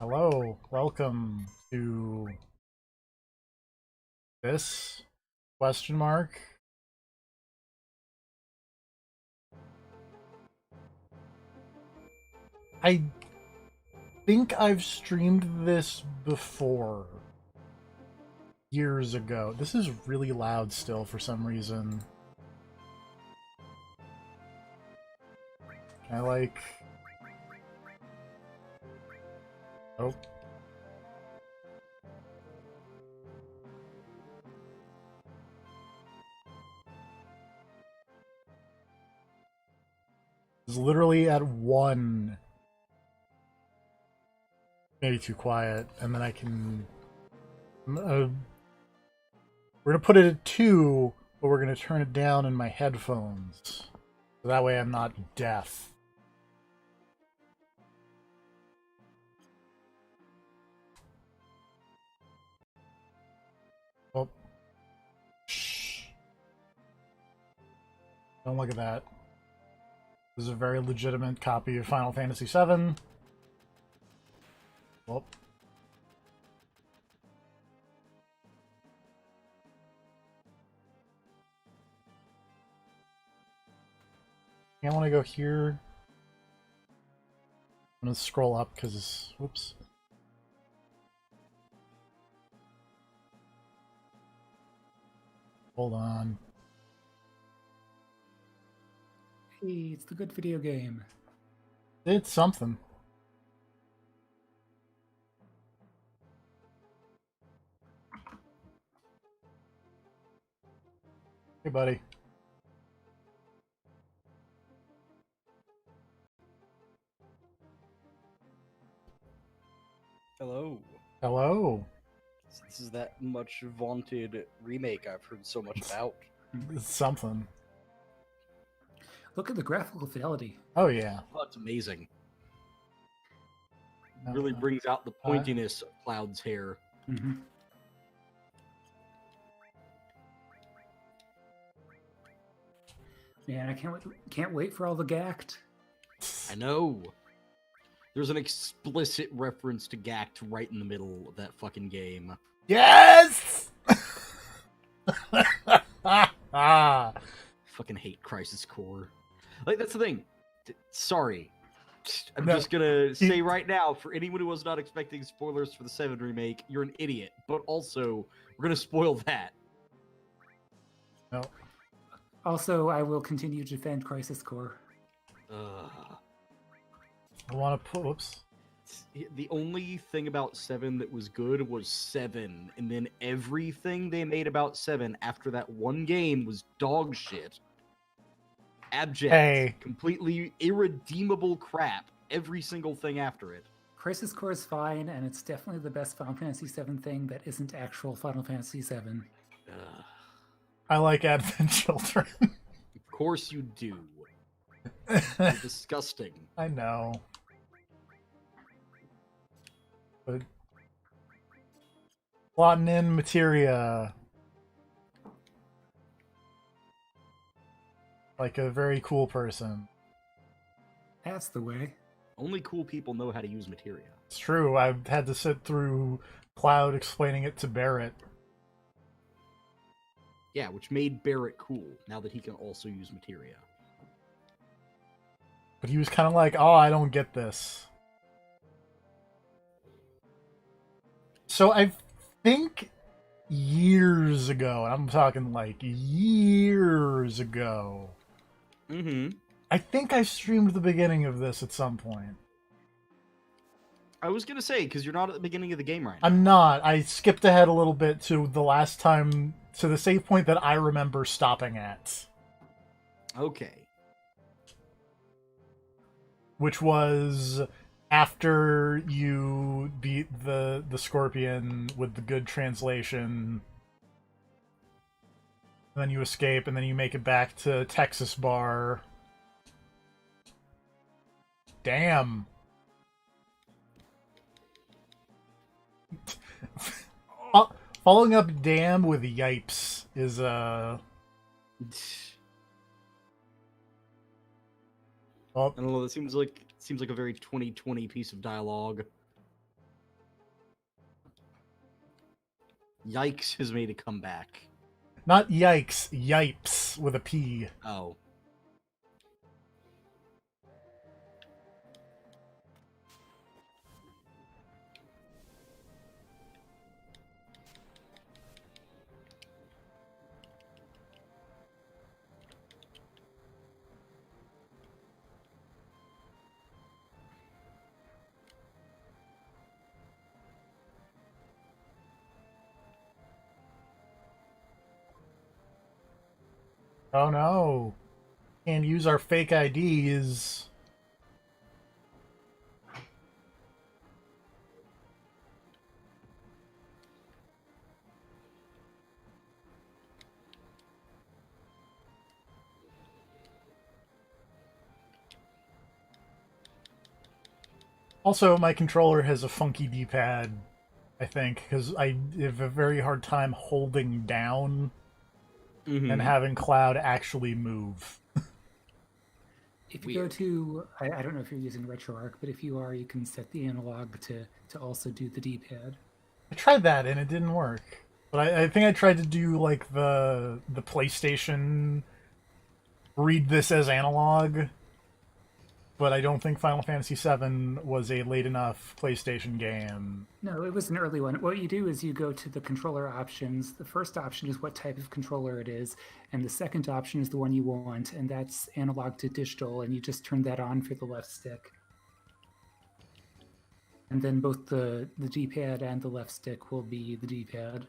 Hello, welcome to this question mark. I think I've streamed this before years ago. This is really loud still for some reason. I like oh it's literally at 1, maybe too quiet, and then I can we're gonna put it at 2, but we're gonna turn it down in my headphones. So that way I'm not deaf. Oh, shh. Don't look at that. This is a very legitimate copy of Final Fantasy VII. Well. I want to go here. I'm going to scroll up because, whoops. Hold on. Hey, it's the good video game. It's something. Hey, buddy. Hello. Hello. This is that much vaunted remake I've heard so much about. It's something. Look at the graphical fidelity. Oh, yeah. Oh, it's amazing. No, Really no. brings out the pointiness of Cloud's hair. Mm-hmm. Man, I can't wait for all the Gact. I know. There's an explicit reference to Gact right in the middle of that fucking game. Yes! Fucking hate Crisis Core. Like, that's the thing. Sorry. I'm No. just gonna say right now, for anyone who was not expecting spoilers for the 7 remake, you're an idiot. But also, we're gonna spoil that. No. Also, I will continue to defend Crisis Core. I want to put. Whoops. The only thing about 7 that was good was 7, and then everything they made about 7 after that one game was dog shit. Abject, Hey. completely irredeemable crap. Every single thing after it. Crisis Core is fine, and it's definitely the best Final Fantasy VII thing that isn't actual Final Fantasy VII. I like Advent Children. Of course you do. You're disgusting. I know. But plotting in materia. Like a very cool person. That's the way. Only cool people know how to use materia. It's true. I've had to sit through Cloud explaining it to Barrett. Yeah, which made Barrett cool, now that he can also use materia. But he was kind of like, oh, I don't get this. So I think years ago, I'm talking like years ago, I think I streamed the beginning of this at some point. I was gonna say, because you're not at the beginning of the game right now. I'm not. I skipped ahead a little bit to the last time, to the save point that I remember stopping at. Okay. Which was after you beat the Scorpion with the good translation. And then you escape, and then you make it back to Texas Bar. Damn. Following up damn with yipes is Well, I don't know. That seems like a very 2020 piece of dialogue. Yikes has made a comeback. not yikes, yipes with a P. Oh. Oh no. Can't use our fake IDs. Also, my controller has a funky D-pad, I think, because I have a very hard time holding down and having Cloud actually move. If you go to, I don't know if you're using RetroArch, but if you are, you can set the analog to also do the D-pad. I tried that and it didn't work. But I think I tried to do like the PlayStation read this as analog, but I don't think Final Fantasy VII was a late enough PlayStation game. No, it was an early one. What you do is you go to the controller options. The first option is what type of controller it is, and the second option is the one you want, and that's analog to digital, and you just turn that on for the left stick. And then both the D-pad and the left stick will be the D-pad.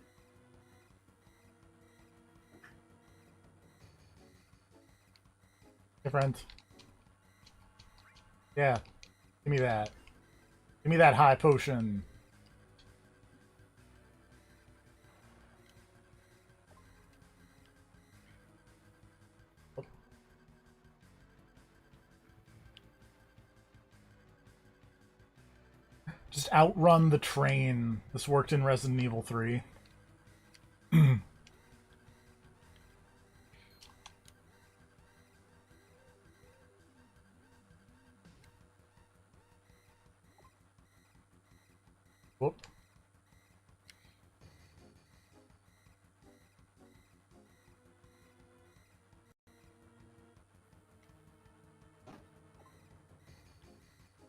Different. Yeah. Give me that. Give me that high potion. Just outrun the train. This worked in Resident Evil 3. Whoop.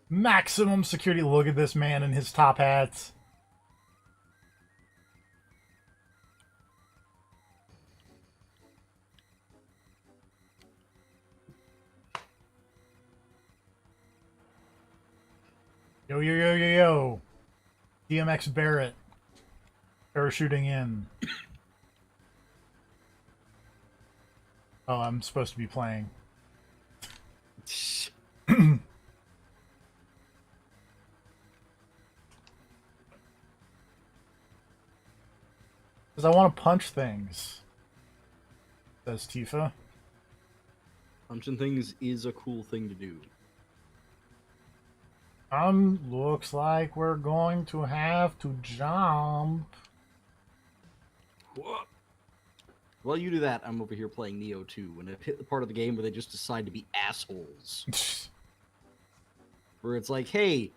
Maximum security. Look at this man in his top hats. Yo, yo, yo, yo, yo. DMX Barrett. Parachuting in. Oh, I'm supposed to be playing. Because I want to punch things, says Tifa. Punching things is a cool thing to do. Looks like we're going to have to jump. What? While you do that, I'm over here playing Neo 2, and I've hit the part of the game where they just decide to be assholes. Where it's like, hey,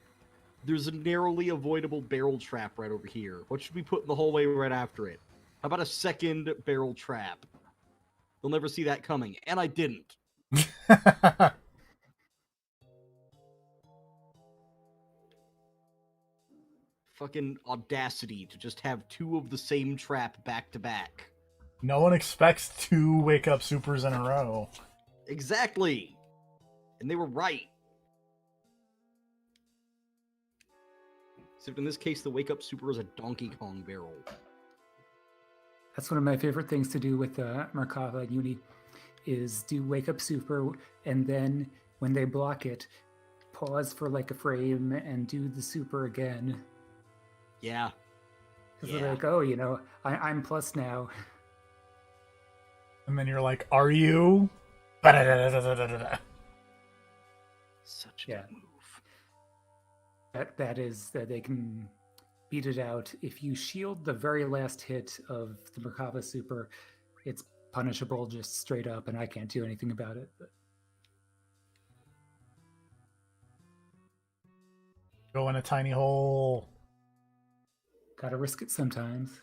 there's a narrowly avoidable barrel trap right over here. What should we put in the hallway right after it? How about a second barrel trap? They'll never see that coming. And I didn't. Fucking audacity to just have two of the same trap back to back. No one expects two Wake Up Supers in a row. Exactly. And they were right. Except in this case, the Wake Up Super is a Donkey Kong barrel. That's one of my favorite things to do with Merkava and Uni, is do Wake Up Super, and then when they block it, pause for like a frame and do the super again. Yeah. Because they're like, oh, you know, I'm plus now. And then you're like, are you? Such a good move. That is that they can beat it out. If you shield the very last hit of the Merkava Super, it's punishable just straight up, and I can't do anything about it. But... Go in a tiny hole. Gotta risk it sometimes.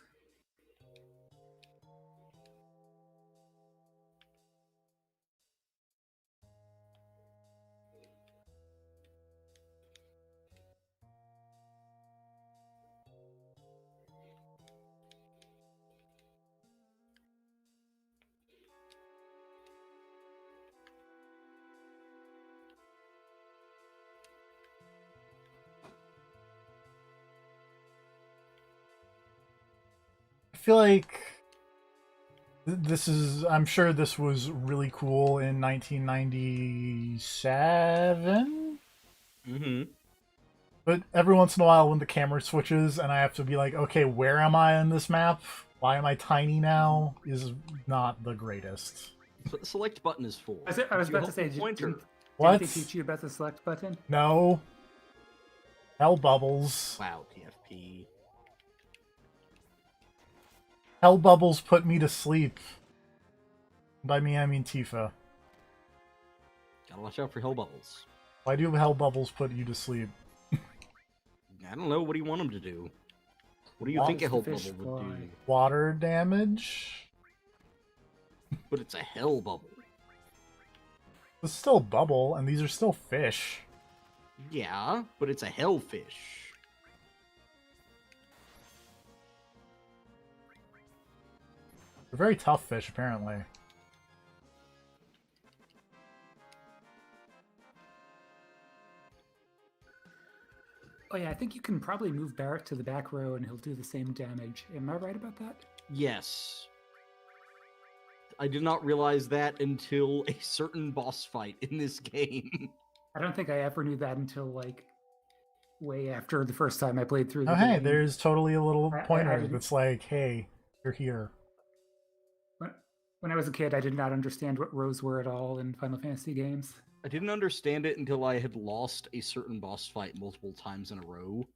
I feel like this is, I'm sure this was really cool in 1997. But every once in a while when the camera switches and I have to be like, okay, where am I on this map? Why am I tiny now? Is not the greatest. That's what the select button is for. I was about to say, pointer. What? Did they teach you about the select button? No. Hell bubbles. Wow, TFP. Hell bubbles put me to sleep. By me, I mean Tifa. Gotta watch out for hell bubbles. Why do hell bubbles put you to sleep? I don't know. What do you want them to do? What do you think a hell bubble would do? Water damage? But it's a hell bubble. It's still a bubble, and these are still fish. Yeah, but it's a hellfish. They're very tough fish, apparently. Oh yeah, I think you can probably move Barret to the back row and he'll do the same damage. Am I right about that? Yes. I did not realize that until a certain boss fight in this game. I don't think I ever knew that until like way after the first time I played through the Oh hey, game. there's totally a little pointer didn't- that's like, hey, you're here. When I was a kid, I did not understand what rows were at all in Final Fantasy games. I didn't understand it until I had lost a certain boss fight multiple times in a row.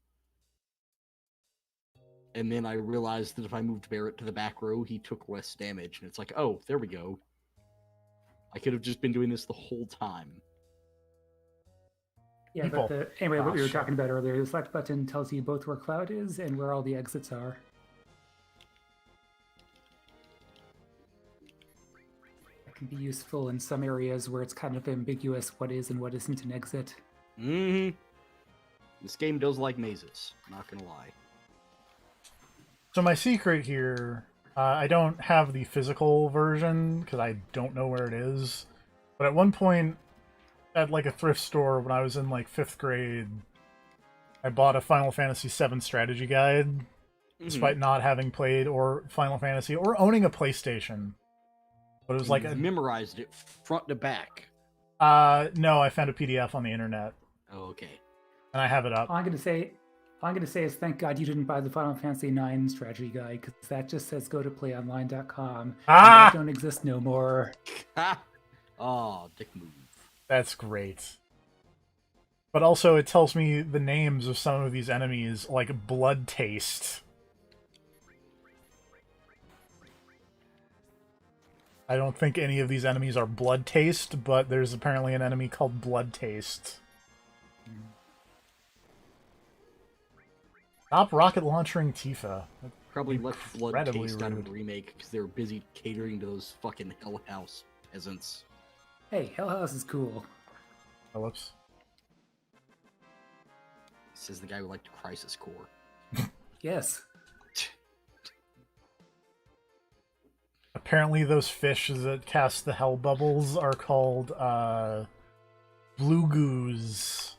And then I realized that if I moved Barret to the back row, he took less damage. And it's like, oh, there we go. I could have just been doing this the whole time. Yeah, People. but anyway, what we were Gosh. talking about earlier, the select button tells you both where Cloud is and where all the exits are. That can be useful in some areas where it's kind of ambiguous what is and what isn't an exit. Mm-hmm. This game does like mazes, not gonna lie. So my secret here, I don't have the physical version because I don't know where it is. But at one point, at like a thrift store when I was in like 5th grade, I bought a Final Fantasy VII strategy guide, despite not having played or Final Fantasy or owning a PlayStation. But it was like You've a memorized it front to back. no, I found a PDF on the internet Oh, okay. and I have it up. All I'm gonna say is thank God you didn't buy the Final Fantasy IX strategy guide because that just says go to playonline.com. Ah! And that don't exist no more. Oh, dick move. That's great. But also it tells me the names of some of these enemies, like Blood Taste. I don't think any of these enemies are Blood Taste, but there's apparently an enemy called Blood Taste. Stop rocket launching Tifa. Probably left Blood Incredibly Taste out of rude. the remake because they were busy catering to those fucking Hell House peasants. Hey, Hell House is cool. Phillips. Says the guy who liked Crisis Core. Yes. Apparently those fish that cast the hell bubbles are called blue goose.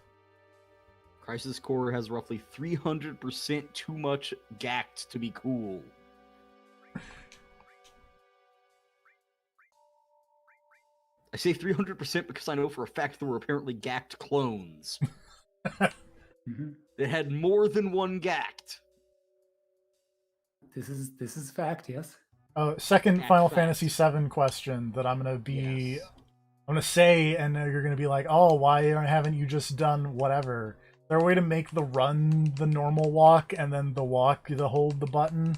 Crisis Core has roughly 300% too much gacked to be cool. I say 300% because I know for a fact there were apparently gacked clones. That had more than one gacked. This is fact, yes. Second Fact, Final fact. Fantasy VII question that I'm gonna be, Yes. I'm gonna say, and you're gonna be like, "Oh, why haven't you just done whatever?" Is there a way to make the run the normal walk and then the walk the hold the button?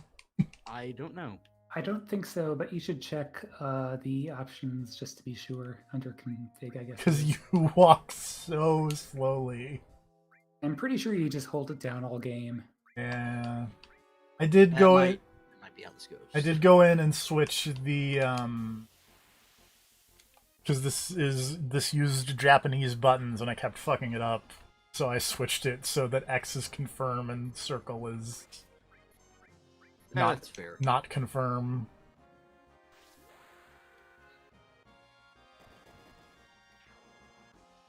I don't know. I don't think so, but you should check the options just to be sure under config, I guess. Because you walk so slowly. I'm pretty sure you just hold it down all game. Yeah. I did go in. That might be how this goes. I did go in and switch the because this used Japanese buttons and I kept fucking it up. So I switched it so that X is confirm and circle is that's fair. Not confirm.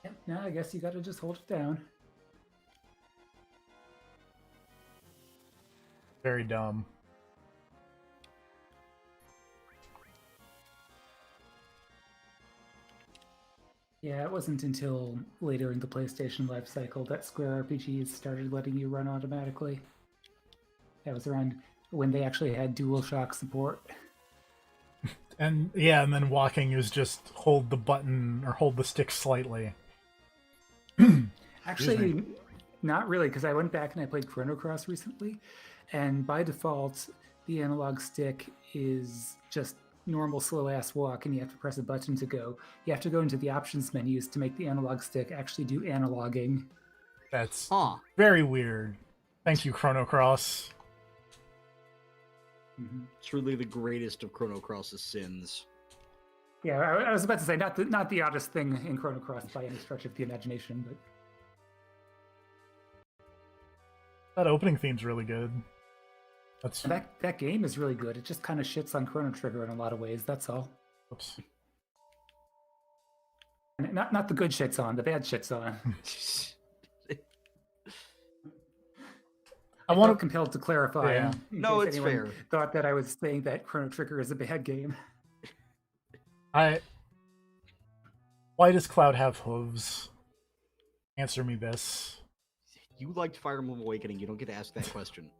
Yep, now I guess you gotta just hold it down. Very dumb. Yeah, it wasn't until later in the PlayStation life cycle that Square RPGs started letting you run automatically. That was around when they actually had DualShock support. And yeah, and then walking is just hold the button or hold the stick slightly. Actually, not really, because I went back and I played Chrono Cross recently, and by default, the analog stick is just normal slow-ass walk, and you have to press a button to go. You have to go into the options menus to make the analog stick actually do analogging. That's very weird. Thank you, Chrono Cross. Mm-hmm. Truly the greatest of Chrono Cross's sins. Yeah, I was about to say not the oddest thing in Chrono Cross by any stretch of the imagination, but that opening theme's really good. That's that game is really good. It just kind of shits on Chrono Trigger in a lot of ways. That's all. Oops. And not the good shits on, the bad shits on. I want to compelled to clarify. Yeah. No, it's fair. Thought that I was saying that Chrono Trigger is a bad game. Why does Cloud have hooves? Answer me this. You liked Fire Emblem Awakening. You don't get to ask that question.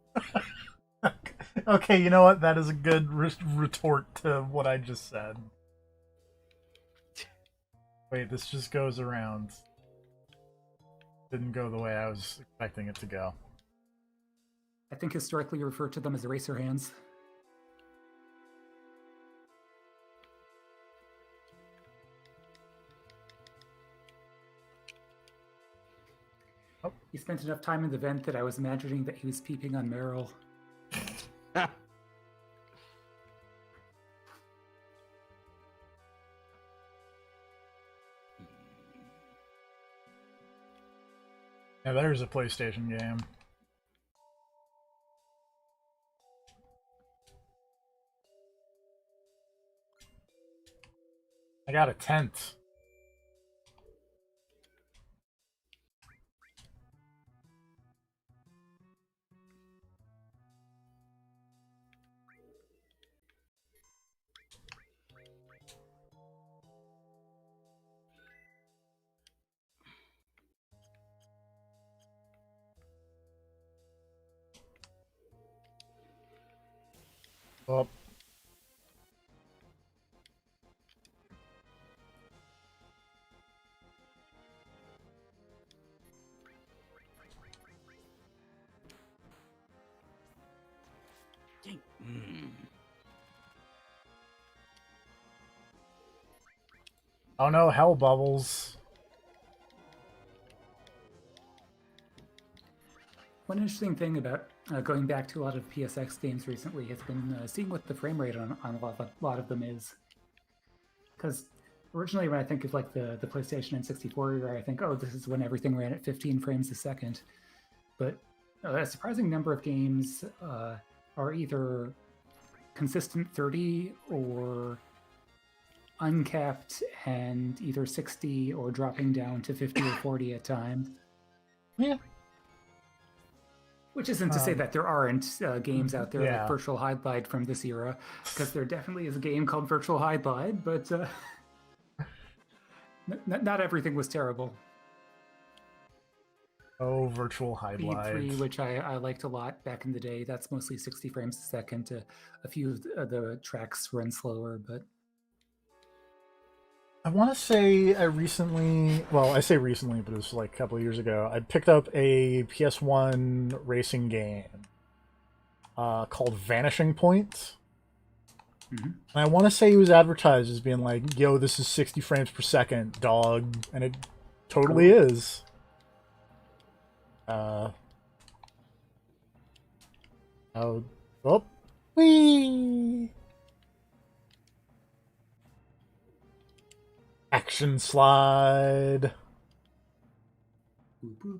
Okay, you know what? That is a good retort to what I just said. Wait, this just goes around. Didn't go the way I was expecting it to go. I think historically you refer to them as eraser hands. Oh. He spent enough time in the vent that I was imagining that he was peeping on Meryl. Yeah, there's a PlayStation game. I got a tent. Oh. Oh no, hell bubbles. One interesting thing about going back to a lot of PSX games recently has been seeing what the frame rate on a lot of them is. Because originally when I think of like the PlayStation and 64 era, I think, oh, this is when everything ran at 15 frames a second. But a surprising number of games are either consistent 30 or uncapped and either 60 or dropping down to 50 or 40 at times. Yeah. Which isn't to say that there aren't games out there like Virtual High-Glide from this era, because there definitely is a game called Virtual High-Glide, but not everything was terrible. Oh, Virtual High-Glide. Speed 3, which I liked a lot back in the day, that's mostly 60 frames a second. A few of the tracks run slower, but... I want to say I recently, well, I say recently, but it was like a couple of years ago, I picked up a PS1 racing game called Vanishing Point. Mm-hmm. And I want to say it was advertised as being like, yo, this is 60 frames per second, dog. And it totally is. Uh. Oh. Oh. Whee! Action slide. Boop, boop.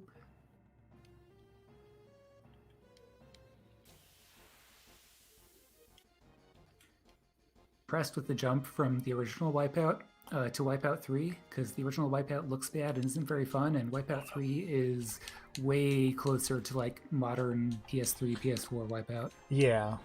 Impressed with the jump from the original Wipeout to Wipeout 3, because the original Wipeout looks bad and isn't very fun, and Wipeout 3 is way closer to like modern PS3, PS4 Wipeout. Yeah.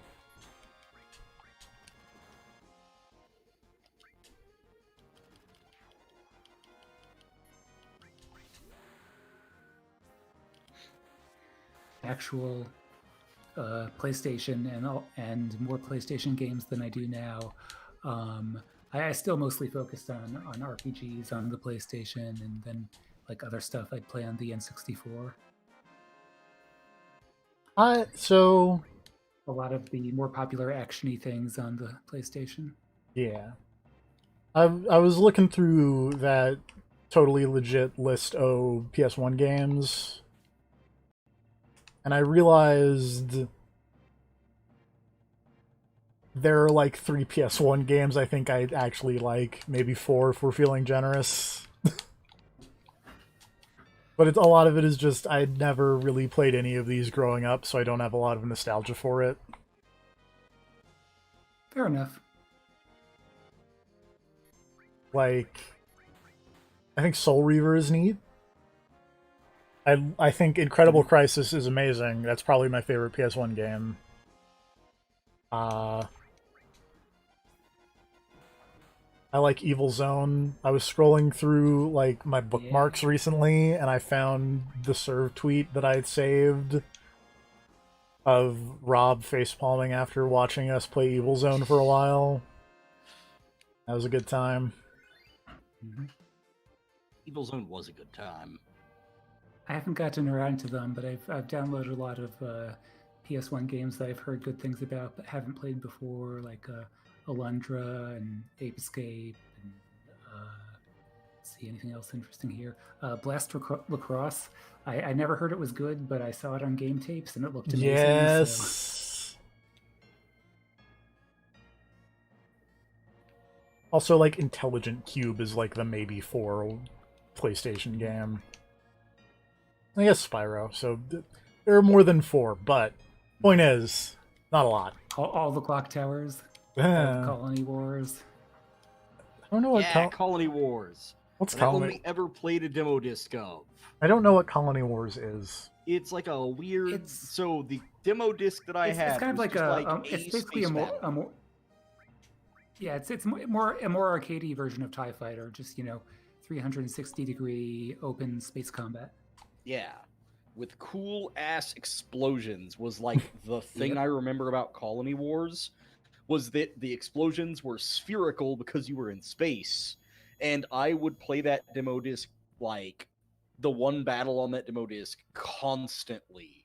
Actual PlayStation and more PlayStation games than I do now. I still mostly focused on RPGs on the PlayStation, and then like other stuff I'd play on the N64. So A lot of the more popular actiony things on the PlayStation. yeah. I was looking through that totally legit list of PS1 games, and I realized there are like 3 PS1 games I think I'd actually like, maybe 4 if we're feeling generous. But a lot of it is just I'd never really played any of these growing up, so I don't have a lot of nostalgia for it. Fair enough. Like, I think Soul Reaver is neat. I think Incredible Crisis is amazing. That's probably my favorite PS1 game. I like Evil Zone. I was scrolling through like my bookmarks recently, and I found the serve tweet that I had saved of Rob facepalming after watching us play Evil Zone for a while. That was a good time. Mm-hmm. Evil Zone was a good time. I haven't gotten around to them, but I've downloaded a lot of PS1 games that I've heard good things about but haven't played before, like Alundra and Ape Escape, and let's see anything else interesting here. Blast Lacrosse. I never heard it was good, but I saw it on game tapes and it looked amazing. Yes. So. Also, like Intelligent Cube is like the maybe 4 PlayStation game. I guess Spyro. So there are more than 4, but point is, not a lot. All the Clock Towers. Colony Wars. I don't know what. Colony Wars. What's Colony? I Colony? only ever played a demo disc of. I don't know what Colony Wars is. It's like a weird. So the demo disc that I had. It's kind of like it's basically a more. Yeah, it's more a more arcadey version of TIE Fighter. Just 360-degree open space combat. Yeah, with cool ass explosions was like the thing I remember about Colony Wars. Was that the explosions were spherical because you were in space, and I would play that demo disc like the one battle on that demo disc constantly,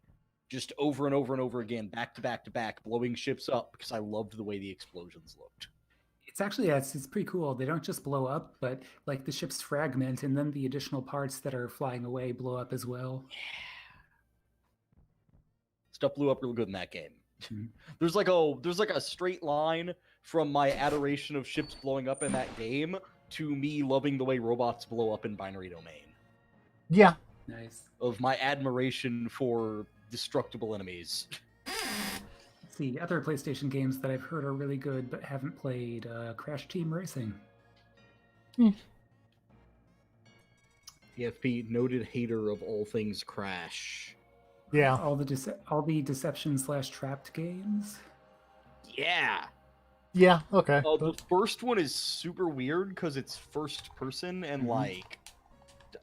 just over and over and over again, back to back to back, blowing ships up because I loved the way the explosions looked. It's actually it's pretty cool. They don't just blow up, but like the ships fragment, and then the additional parts that are flying away blow up as well. Yeah, stuff blew up real good in that game. Mm-hmm. There's like a straight line from my adoration of ships blowing up in that game to me loving the way robots blow up in Binary Domain. Yeah. Nice. Of my admiration for destructible enemies. Let's see, other PlayStation games that I've heard are really good but haven't played, Crash Team Racing. TFP, noted hater of all things Crash. Yeah. All the deception/trapped games. Yeah. Yeah. Okay. The first one is super weird because it's first person and like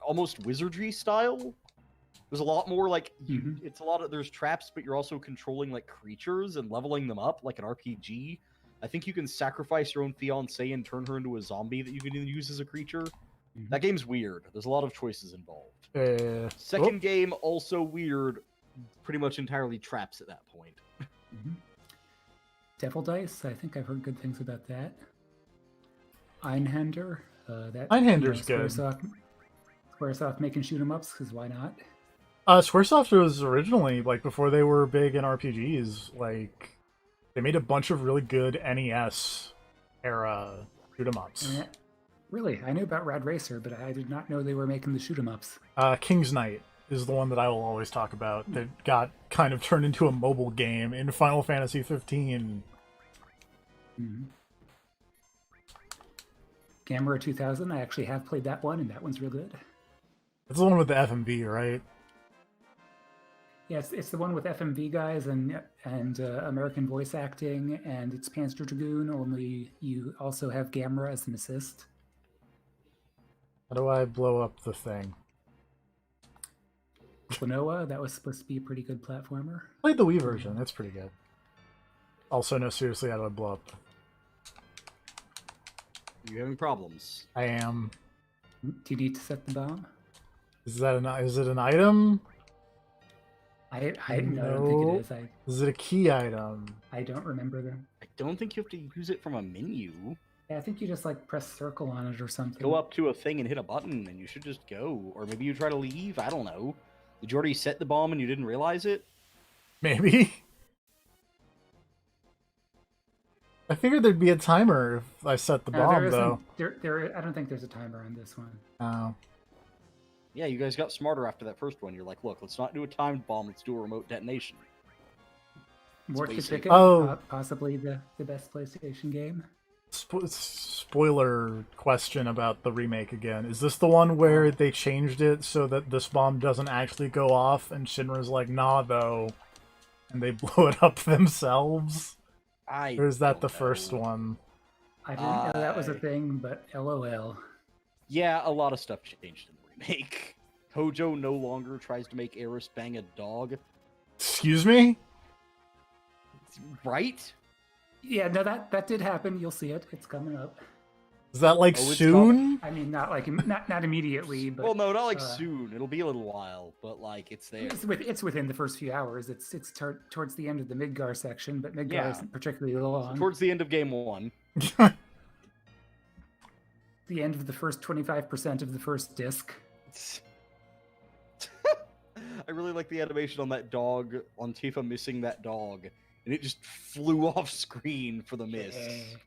almost wizardry style. There's a lot more like it's a lot of there's traps, but you're also controlling like creatures and leveling them up like an RPG. I think you can sacrifice your own fiancée and turn her into a zombie that you can use as a creature. That game's weird. There's a lot of choices involved. Second game also weird. Pretty much entirely traps at that point. Devil Dice, I think I've heard good things about that. Einhander, Einhander's good. Squaresoft making shoot 'em ups, because why not? Squaresoft was originally, like, before they were big in RPGs, like, they made a bunch of really good NES era shoot 'em ups. Really, I knew about Rad Racer, but I did not know they were making the shoot 'em ups. King's Knight is the one that I will always talk about that got kind of turned into a mobile game in Final Fantasy 15. Mm-hmm. Gamera 2000, I actually have played that one, and that one's real good. It's the one with the FMV, right? Yeah, it's the one with FMV guys and American voice acting, and it's Panzer Dragoon, only you also have Gamera as an assist. How do I blow up the thing? Klonoa, that was supposed to be a pretty good platformer. Played the Wii version, that's pretty good. Also, no, seriously, how do I blow up? You having problems? I am. Do you need to set the bomb? Is it an item? I don't think it is. Is it a key item? I don't remember them. I don't think you have to use it from a menu. Yeah, I think you just like press circle on it or something. Go up to a thing and hit a button, and you should just go. Or maybe you try to leave. I don't know. Did you already set the bomb and you didn't realize it? Maybe. I figured there'd be a timer if I set the bomb, though. I don't think there's a timer on this one. Oh. Yeah, you guys got smarter after that first one. You're like, look, let's not do a timed bomb. Let's do a remote detonation. Mort the basic. Chicken, possibly the best PlayStation game. Spoiler question about the remake again. Is this the one where they changed it so that this bomb doesn't actually go off and Shinra's like, nah, though, and they blow it up themselves? Or is that the first one? I didn't know that was a thing, but LOL. Yeah, a lot of stuff changed in the remake. Hojo no longer tries to make Eris bang a dog. Excuse me? Right? Yeah, no, that did happen. You'll see it. It's coming up. Is that like soon? I mean, not immediately, but well, no, not like soon. It'll be a little while, but like it's there. It's within the first few hours. It's towards the end of the Midgar section, but Midgar isn't particularly long. So towards the end of game 1. The end of the first 25% of the first disc. I really like the animation on that dog, on Tifa missing that dog, and it just flew off screen for the miss. Yeah.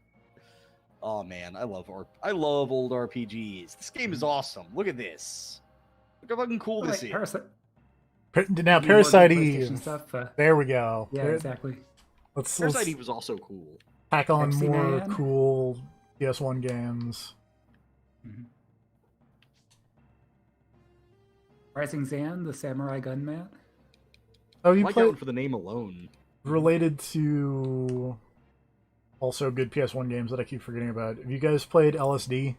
Oh man, I love old RPGs. This game is awesome. Look at this. Look how fucking cool this is. Now, Parasite Eve. There we go. Yeah, exactly. Parasite Eve was also cool. Pack on more cool PS1 games. Mm-hmm. Rising Zan, the Samurai Gunman. Oh, you played that one for the name alone. Related to also good PS1 games that I keep forgetting about. Have you guys played LSD?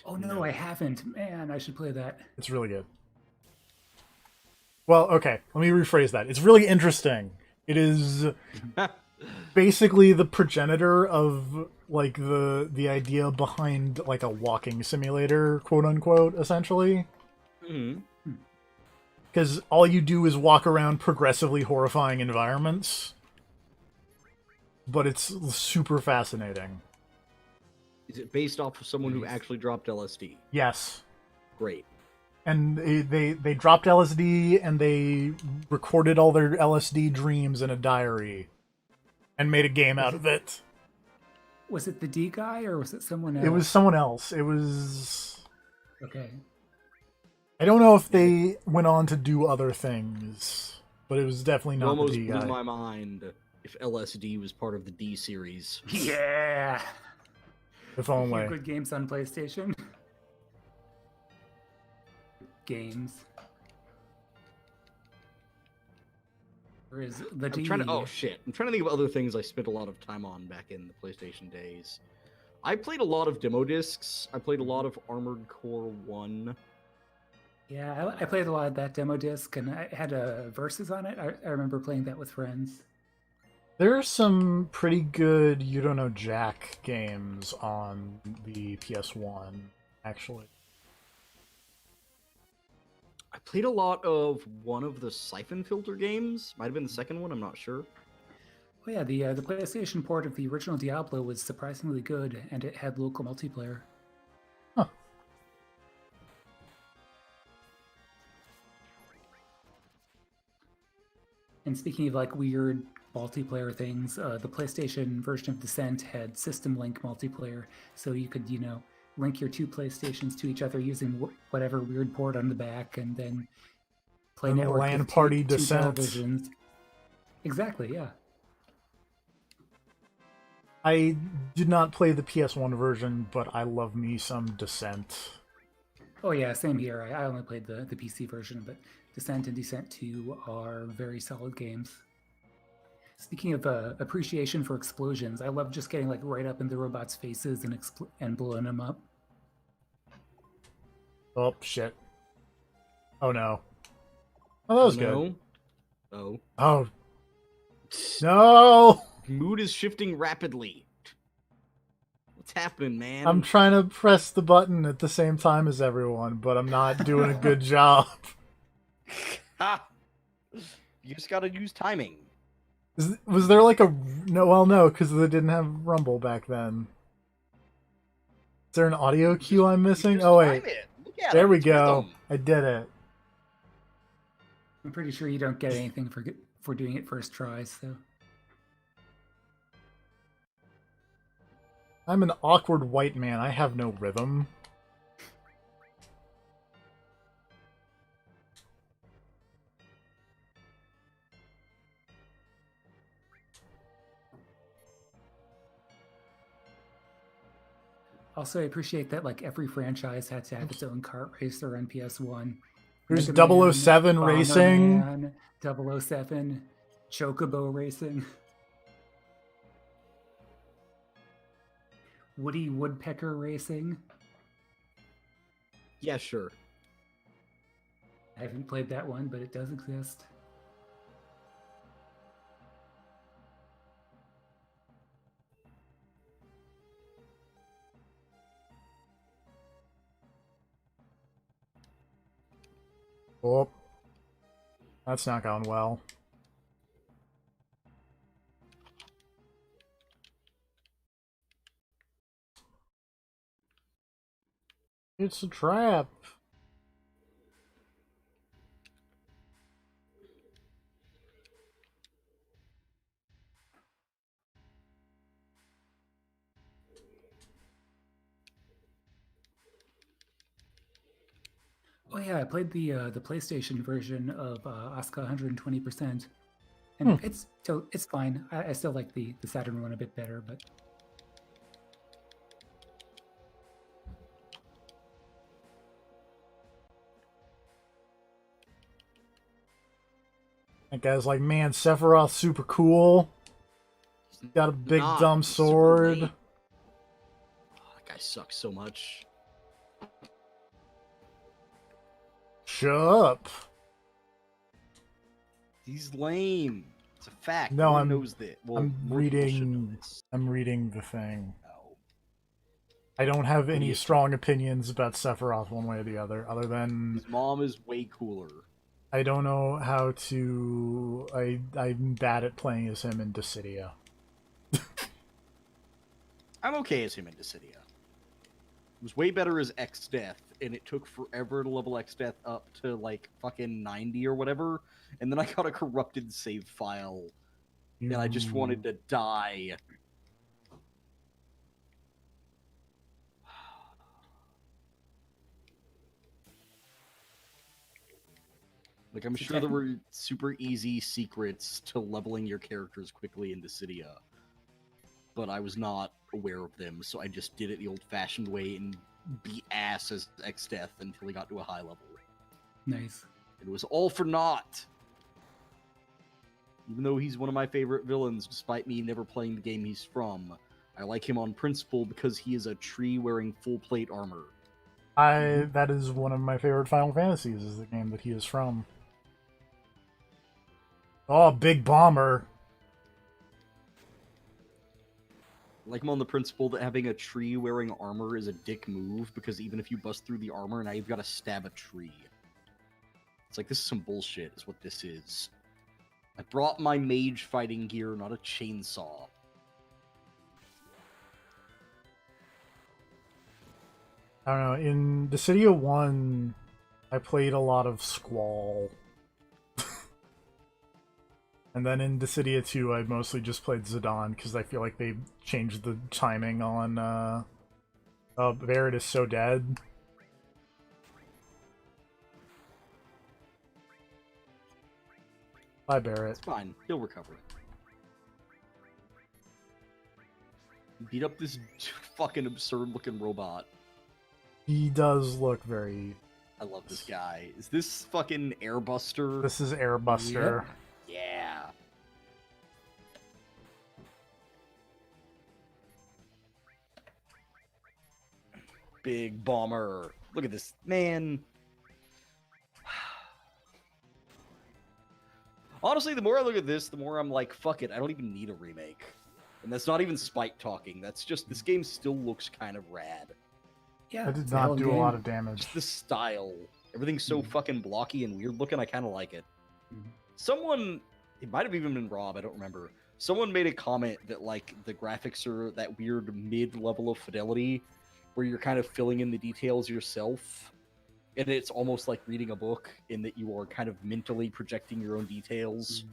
Oh no, I haven't. Man, I should play that. It's really good. Well, okay, let me rephrase that. It's really interesting. It is basically the progenitor of like the idea behind like a walking simulator, quote unquote, essentially. Mm-hmm. Because all you do is walk around progressively horrifying environments. But it's super fascinating. Is it based off of someone who actually dropped LSD? Yes. Great. And they dropped LSD and they recorded all their LSD dreams in a diary and made a game out of it. Was it the D guy or was it someone else? It was someone else. It was... Okay. I don't know if they went on to do other things, but it was definitely not the D guy. It almost blew my mind if LSD was part of the D series. Yeah! If only. Good games on PlayStation. Games. Or is the D... Oh shit. I'm trying to think of other things I spent a lot of time on back in the PlayStation days. I played a lot of demo discs. I played a lot of Armored Core 1. Yeah, I played a lot of that demo disc, and I had Versus on it. I remember playing that with friends. There are some pretty good You Don't Know Jack games on the PS1, actually. I played a lot of one of the Siphon Filter games. Might have been the second one, I'm not sure. Oh yeah, the PlayStation port of the original Diablo was surprisingly good, and it had local multiplayer. Huh. And speaking of like weird multiplayer things, the PlayStation version of Descent had system link multiplayer, so you could, link your two PlayStations to each other using whatever weird port on the back, and then play And network LAN with party two Descent. televisions. Exactly, yeah. I did not play the PS1 version, but I love me some Descent. Oh yeah, same here. I only played the PC version, but Descent and Descent 2 are very solid games. Speaking of appreciation for explosions, I love just getting like right up in the robots' faces and blowing them up. Oh shit! Oh no! Oh, that was good. Oh. Oh no! Mood is shifting rapidly. What's happening, man? I'm trying to press the button at the same time as everyone, but I'm not doing a good job. Ha! You just gotta use timing. Was there like a... No, well, no, because they didn't have Rumble back then. Is there an audio cue I'm missing? Oh, wait. There we go. I did it. I'm pretty sure you don't get anything for doing it first try, so... I'm an awkward white man. I have no rhythm. Also, I appreciate that like every franchise had to have its own kart racer on PS1. There's Mega 007 Man, racing. Man, 007, Chocobo racing, Woody Woodpecker racing. Yeah, sure. I haven't played that one, but it does exist. Oh. That's not going well. It's a trap. Oh yeah, I played the PlayStation version of Asuka 120%, and it's fine. I still like the Saturn one a bit better, but That guy's like, man, Sephiroth's super cool. He's got a big dumb sword. Oh, that guy sucks so much. Shut up. He's lame. It's a fact. No, I'm knows that. Well, I'm reading the thing. Oh. I don't have any strong opinions about Sephiroth one way or the other than his mom is way cooler. I don't know how to... I'm bad at playing as him in Dissidia. I'm okay as him in Dissidia. It was way better as X-Death, and it took forever to level X-Death up to, like, fucking 90 or whatever, and then I got a corrupted save file, and I just wanted to die. Like, I'm sure there were super easy secrets to leveling your characters quickly in Dissidia, but I was not aware of them, so I just did it the old-fashioned way and beat ass as X-Death until he got to a high level. Nice. It was all for naught! Even though he's one of my favorite villains, despite me never playing the game he's from, I like him on principle because he is a tree wearing full plate armor. That is one of my favorite Final Fantasies, is the game that he is from. Oh, big bomber. Like him on the principle that having a tree wearing armor is a dick move, because even if you bust through the armor, now you've got to stab a tree. It's like, this is some bullshit, is what this is. I brought my mage fighting gear, not a chainsaw. I don't know, in Dissidia 1, I played a lot of Squall. And then in Dissidia 2, I mostly just played Zidane because I feel like they changed the timing on Barret is so dead. Bye, Barret. It's fine. He'll recover. Beat up this fucking absurd-looking robot. He does look very... I love this guy. Is this fucking Airbuster? This is Airbuster. Yep. Yeah. Big bomber. Look at this. Man. Honestly, the more I look at this, the more I'm like, fuck it, I don't even need a remake. And that's not even spite talking. That's just, this game still looks kind of rad. Yeah, That did it's not hell do a game. lot of damage. Just the style. Everything's so fucking blocky and weird looking, I kind of like it. Mhm. Someone, it might have even been Rob, I don't remember. Someone made a comment that, like, the graphics are that weird mid-level of fidelity where you're kind of filling in the details yourself. And it's almost like reading a book in that you are kind of mentally projecting your own details.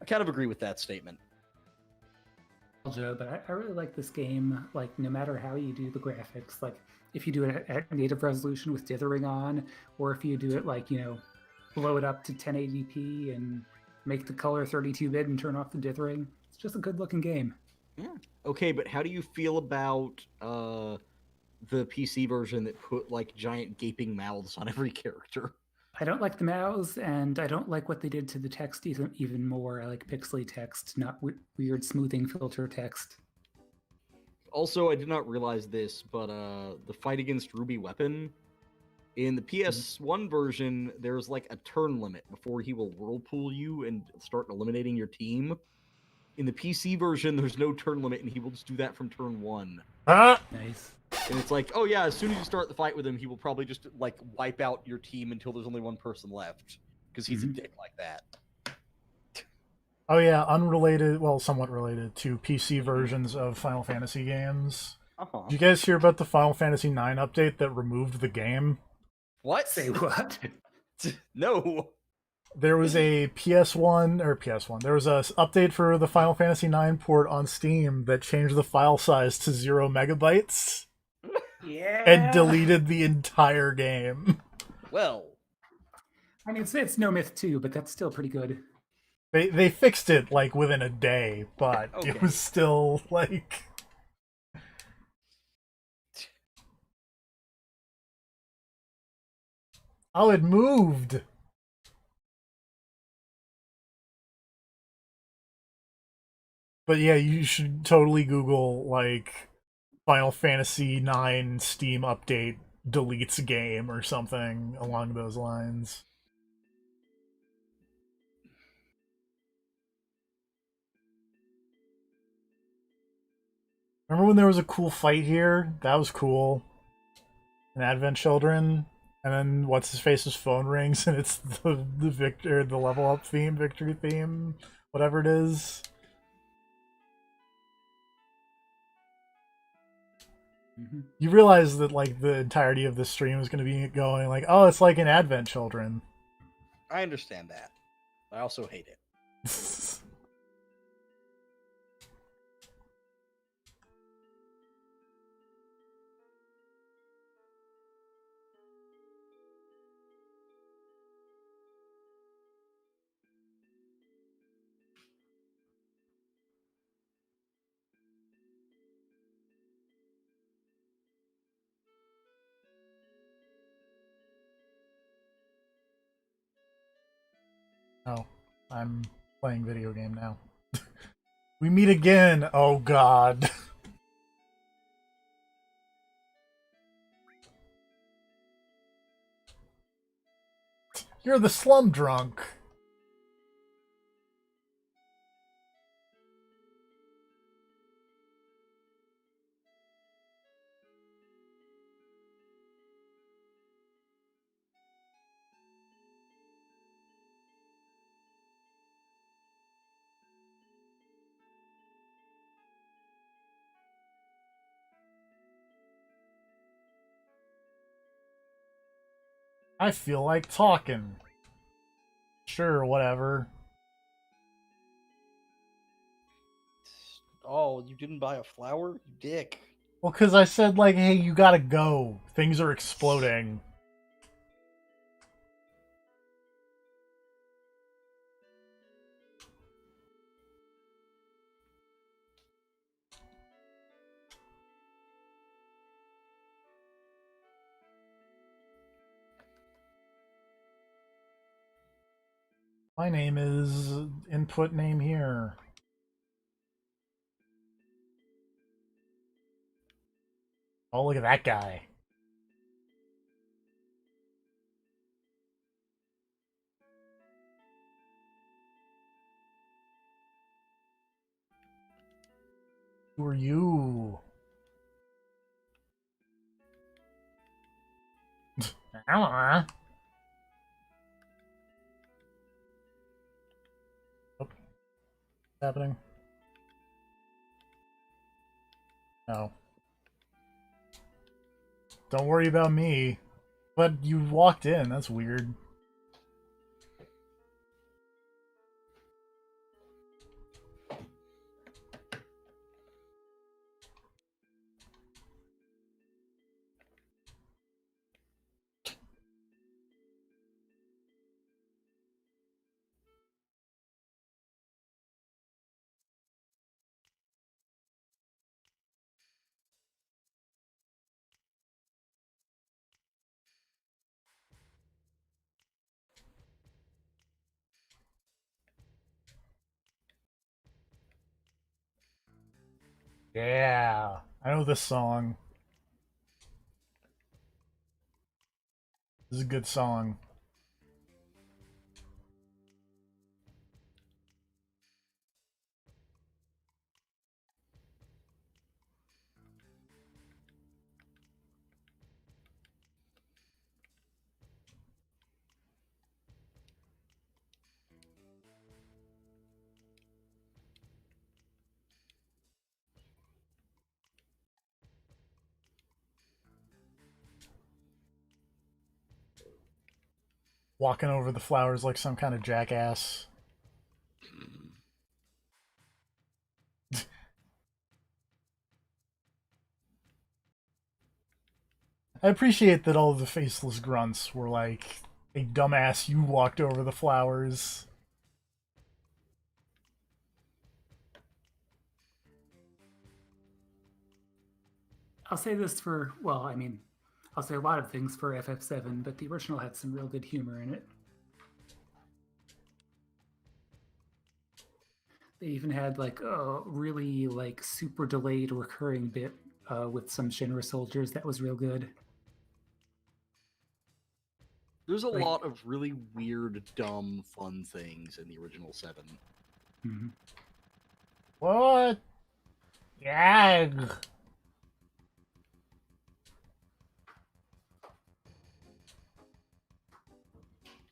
I kind of agree with that statement. Joe, but I really like this game. Like, no matter how you do the graphics, like if you do it at native resolution with dithering on, or if you do it like, you know, blow it up to 1080p and make the color 32-bit and turn off the dithering, it's just a good looking game. Yeah. Okay, but how do you feel about the PC version that put like giant gaping mouths on every character? I don't like the mouths, and I don't like what they did to the text even more. I like pixely text, not weird smoothing filter text. Also, I did not realize this, but the fight against Ruby Weapon in the PS1 version, there's like a turn limit before he will whirlpool you and start eliminating your team. In the PC version, there's no turn limit, and he will just do that from turn 1. Ah! Nice. And it's like, oh yeah, as soon as you start the fight with him, he will probably just like wipe out your team until there's only one person left, because he's a dick like that. Oh yeah, unrelated, well, somewhat related to PC versions of Final Fantasy games. Uh-huh. Did you guys hear about the Final Fantasy IX update that removed the game? What? Say what? No. There was a PS1, there was a update for the Final Fantasy IX port on Steam that changed the file size to 0 megabytes Yeah. and deleted the entire game. Well, I mean, it's No Myth 2, but that's still pretty good. They fixed it like within a day, but Okay. it was still like... Oh, it moved! But yeah, you should totally Google, like, Final Fantasy IX Steam update deletes game or something along those lines. Remember when there was a cool fight here? That was cool. In Advent Children. And then what's-his-face's phone rings and it's the level up theme, victory theme, whatever it is. Mm-hmm. You realize that like the entirety of the stream is going to be going like, oh, it's like in Advent Children. I understand that. I also hate it. Oh, I'm playing video game now. We meet again. Oh God. You're the slum drunk. I feel like talking. Sure, whatever. Oh, you didn't buy a flower? You dick. Well, because I said, like, hey, you gotta go. Things are exploding. My name is input name here. Oh, look at that guy. Who are you? What's happening? No. Don't worry about me. But you walked in, that's weird. Yeah, I know this song. This is a good song. Walking over the flowers like some kind of jackass. I appreciate that all of the faceless grunts were like, hey, dumbass, you walked over the flowers. I'll say this for, well, I mean, I'll say a lot of things for FF7, but the original had some real good humor in it. They even had like a really like super delayed recurring bit with some Shinra soldiers that was real good. There's a lot of really weird, dumb, fun things in the original 7. Mm-hmm. What? Yag.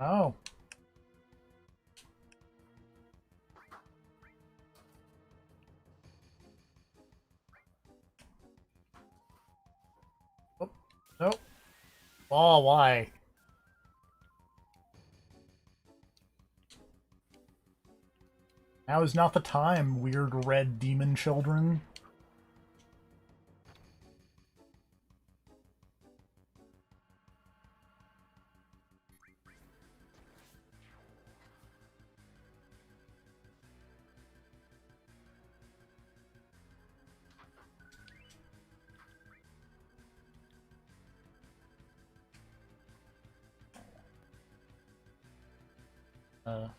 Oh. Oh. Nope. Oh, why? Now is not the time, weird red demon children. Okay.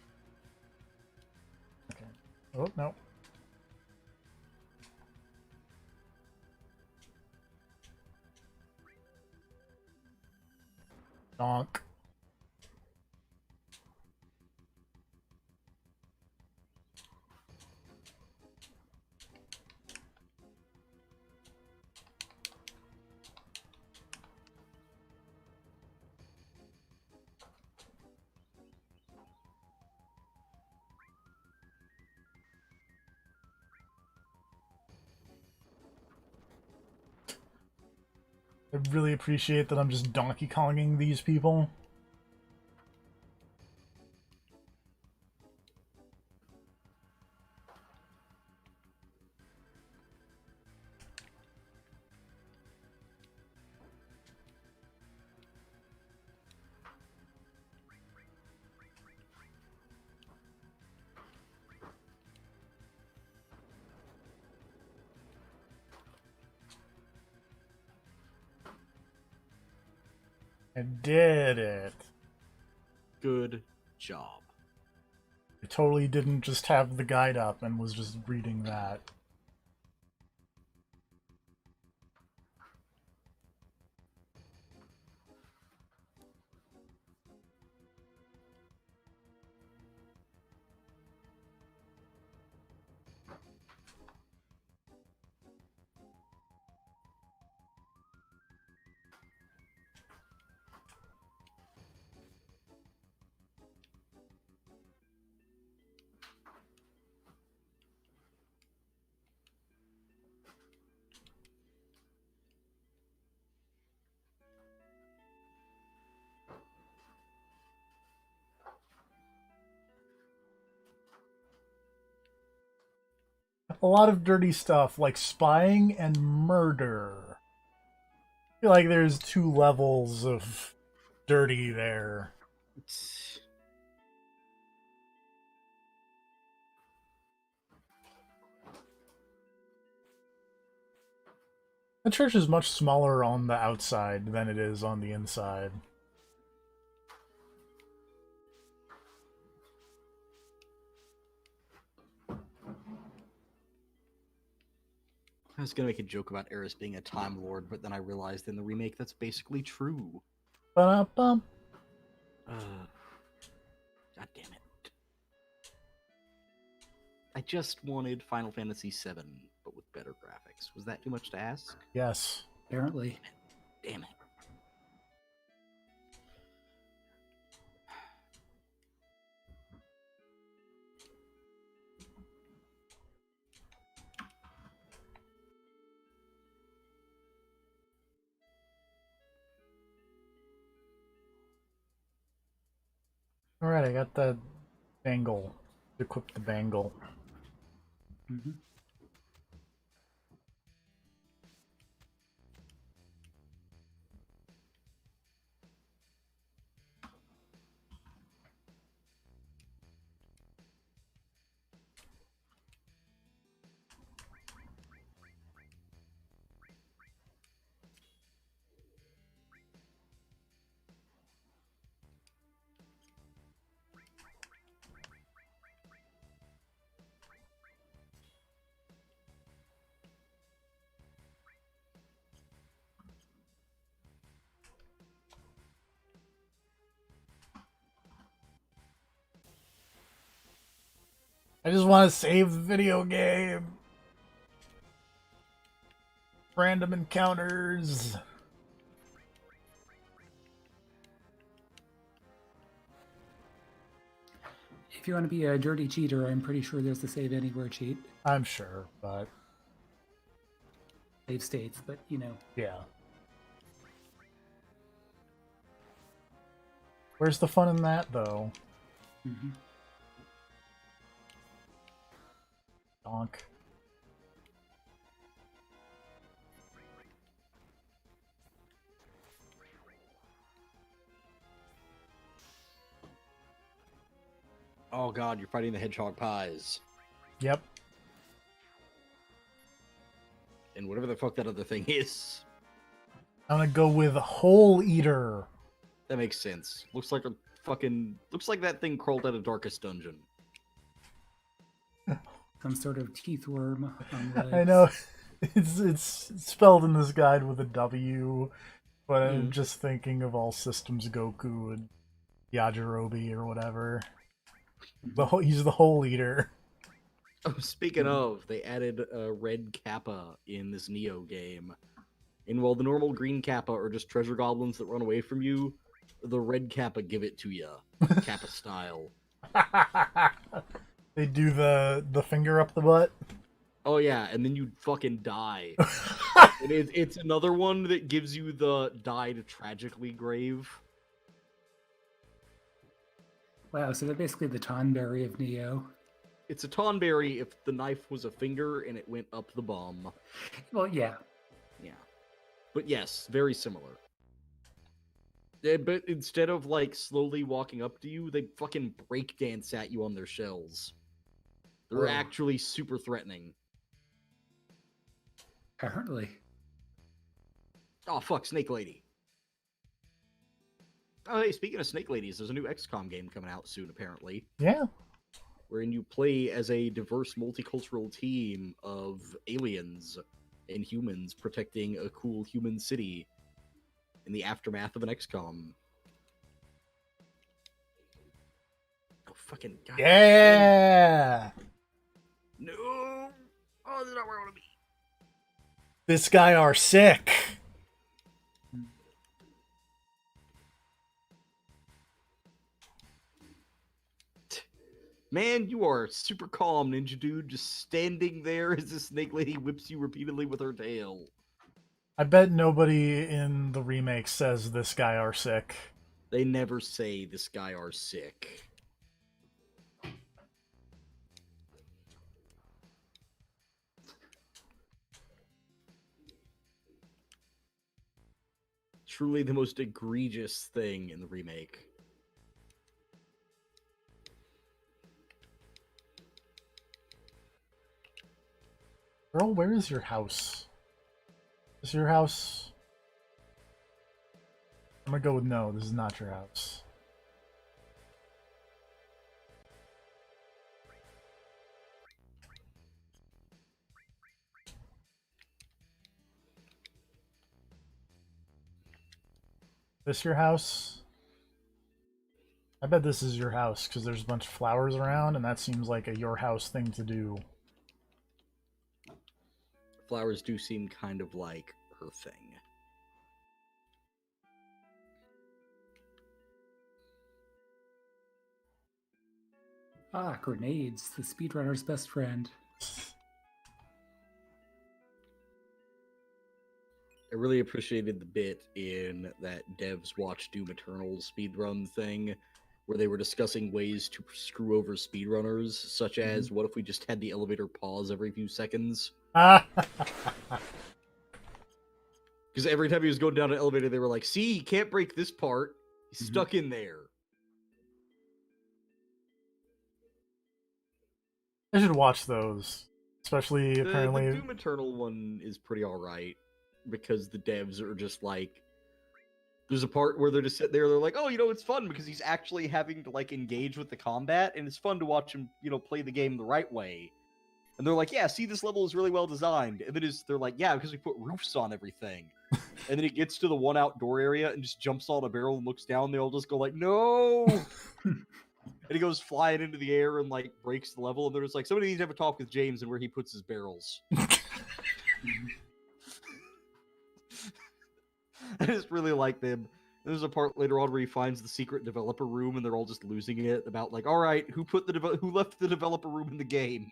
Oh, no. Donk. I really appreciate that I'm just Donkey Konging these people. I did it. Good job. I totally didn't just have the guide up and was just reading that. A lot of dirty stuff like spying and murder. I feel like there's 2 levels of dirty there. The church is much smaller on the outside than it is on the inside. I was gonna make a joke about Eris being a Time Lord, but then I realized in the remake that's basically true. Ba-da-bum. God damn it. I just wanted Final Fantasy VII, but with better graphics. Was that too much to ask? Yes. Apparently. Damn it. Alright, I got the bangle. Equip the bangle. Mm-hmm. I just want to save the video game. Random encounters. If you want to be a dirty cheater, I'm pretty sure there's the save anywhere cheat. I'm sure, but Save states, but you know. yeah. Where's the fun in that, though? Mm-hmm. Donk. Oh god, you're fighting the hedgehog pies. Yep. And whatever the fuck that other thing is. I'm gonna go with Hole Eater. That makes sense. Looks like a fucking... Looks like that thing crawled out of Darkest Dungeon. Some sort of teeth worm on legs. I know. It's spelled in this guide with a W, but I'm just thinking of All Systems Goku and Yajirobe or whatever. He's the Hole Eater. Oh, speaking of, they added a red Kappa in this Neo game. And while the normal green Kappa are just treasure goblins that run away from you, the red Kappa give it to you, Kappa style. They do the finger up the butt. Oh yeah, and then you fucking die. It's another one that gives you the died tragically grave. Wow, so they're basically the Tonberry of Neo. It's a Tonberry if the knife was a finger and it went up the bum. Well, yeah. Yeah. But yes, very similar. Yeah, but instead of like slowly walking up to you, they fucking breakdance at you on their shells. They're actually super threatening. Apparently. Oh fuck, Snake Lady. Oh, hey, speaking of Snake Ladies, there's a new XCOM game coming out soon, apparently. Yeah. Wherein you play as a diverse multicultural team of aliens and humans protecting a cool human city in the aftermath of an XCOM. Oh, fucking God. Yeah. No! Oh, this is not where I want to be. This guy are sick. Man, you are super calm, Ninja Dude, just standing there as the Snake Lady whips you repeatedly with her tail. I bet nobody in the remake says this guy are sick. They never say this guy are sick. Truly the most egregious thing in the remake. Girl, where is your house? Is your house? I'm gonna go with no, this is not your house. This your house? I bet this is your house because there's a bunch of flowers around and that seems like a your house thing to do. Flowers do seem kind of like her thing. Ah, grenades, the speedrunner's best friend. I really appreciated the bit in that Devs Watch Doom Eternal's speedrun thing, where they were discussing ways to screw over speedrunners, such as what if we just had the elevator pause every few seconds? Because every time he was going down an elevator, they were like, see, you can't break this part. He's stuck in there. I should watch those. Especially, apparently... The Doom Eternal one is pretty alright, because the devs are just like... There's a part where they're just sitting there, they're like, oh, it's fun, because he's actually having to, engage with the combat, and it's fun to watch him, play the game the right way. And they're like, yeah, see, this level is really well designed. And then they're like, yeah, because we put roofs on everything. And then it gets to the one outdoor area and just jumps on a barrel and looks down. They all just go like, no! And he goes flying into the air and, breaks the level. And they're just like, somebody needs to have a talk with James and where he puts his barrels. I just really like them. There's a part later on where he finds the secret developer room and they're all just losing it about, all right, who left the developer room in the game?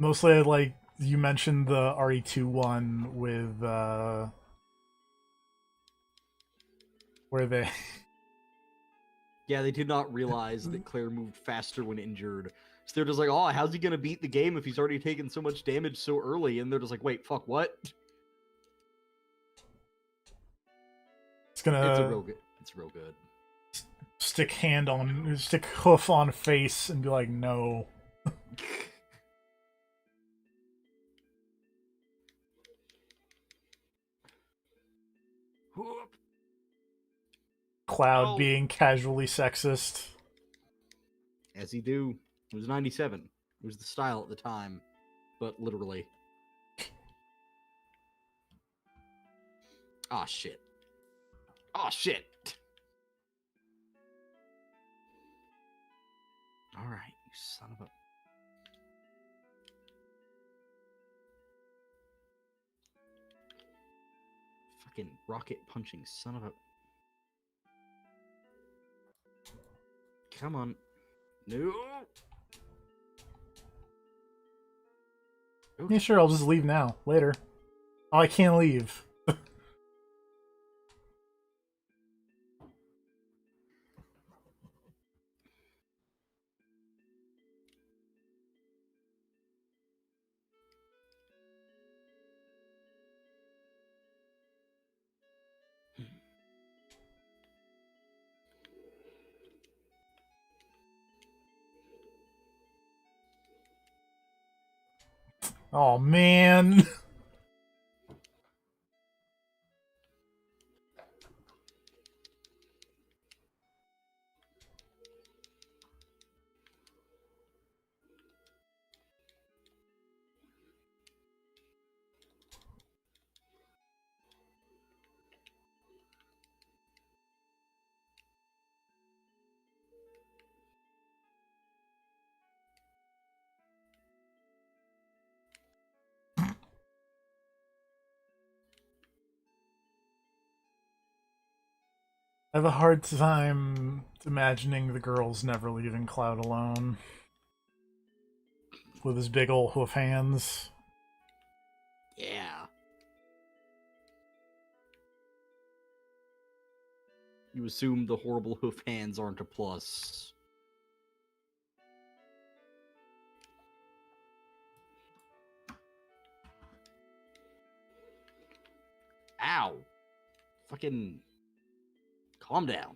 Mostly, you mentioned the RE2 one with, where they... Yeah, they did not realize that Claire moved faster when injured. So they're just like, oh, how's he gonna beat the game if he's already taken so much damage so early? And they're just like, wait, fuck, what? It's gonna... It's real good. Stick hoof on face and be like, no. Cloud being casually sexist. As he do. It was 97. It was the style at the time. But literally. Aw, shit. Aw, shit! Alright, you son of a... Fucking rocket punching son of a... Come on. No! Okay. Yeah, sure, I'll just leave now. Later. Oh, I can't leave. Oh, man. I have a hard time imagining the girls never leaving Cloud alone. With his big ol' hoof hands. Yeah. You assume the horrible hoof hands aren't a plus. Ow. Fucking calm down.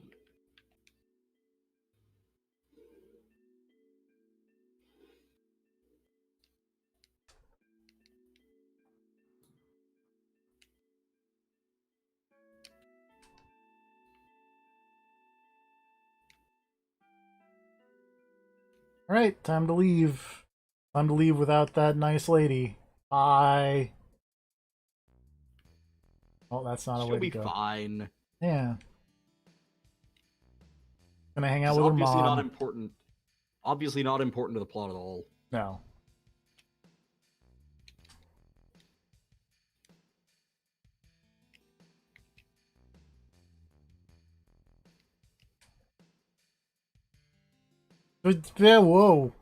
Alright, time to leave. Time to leave without that nice lady. Bye. Oh, that's not a way She'll to be go. fine. Yeah. Gonna hang out It's with her obviously mom. not important. Obviously not important to the plot at all. No. But, yeah, whoa.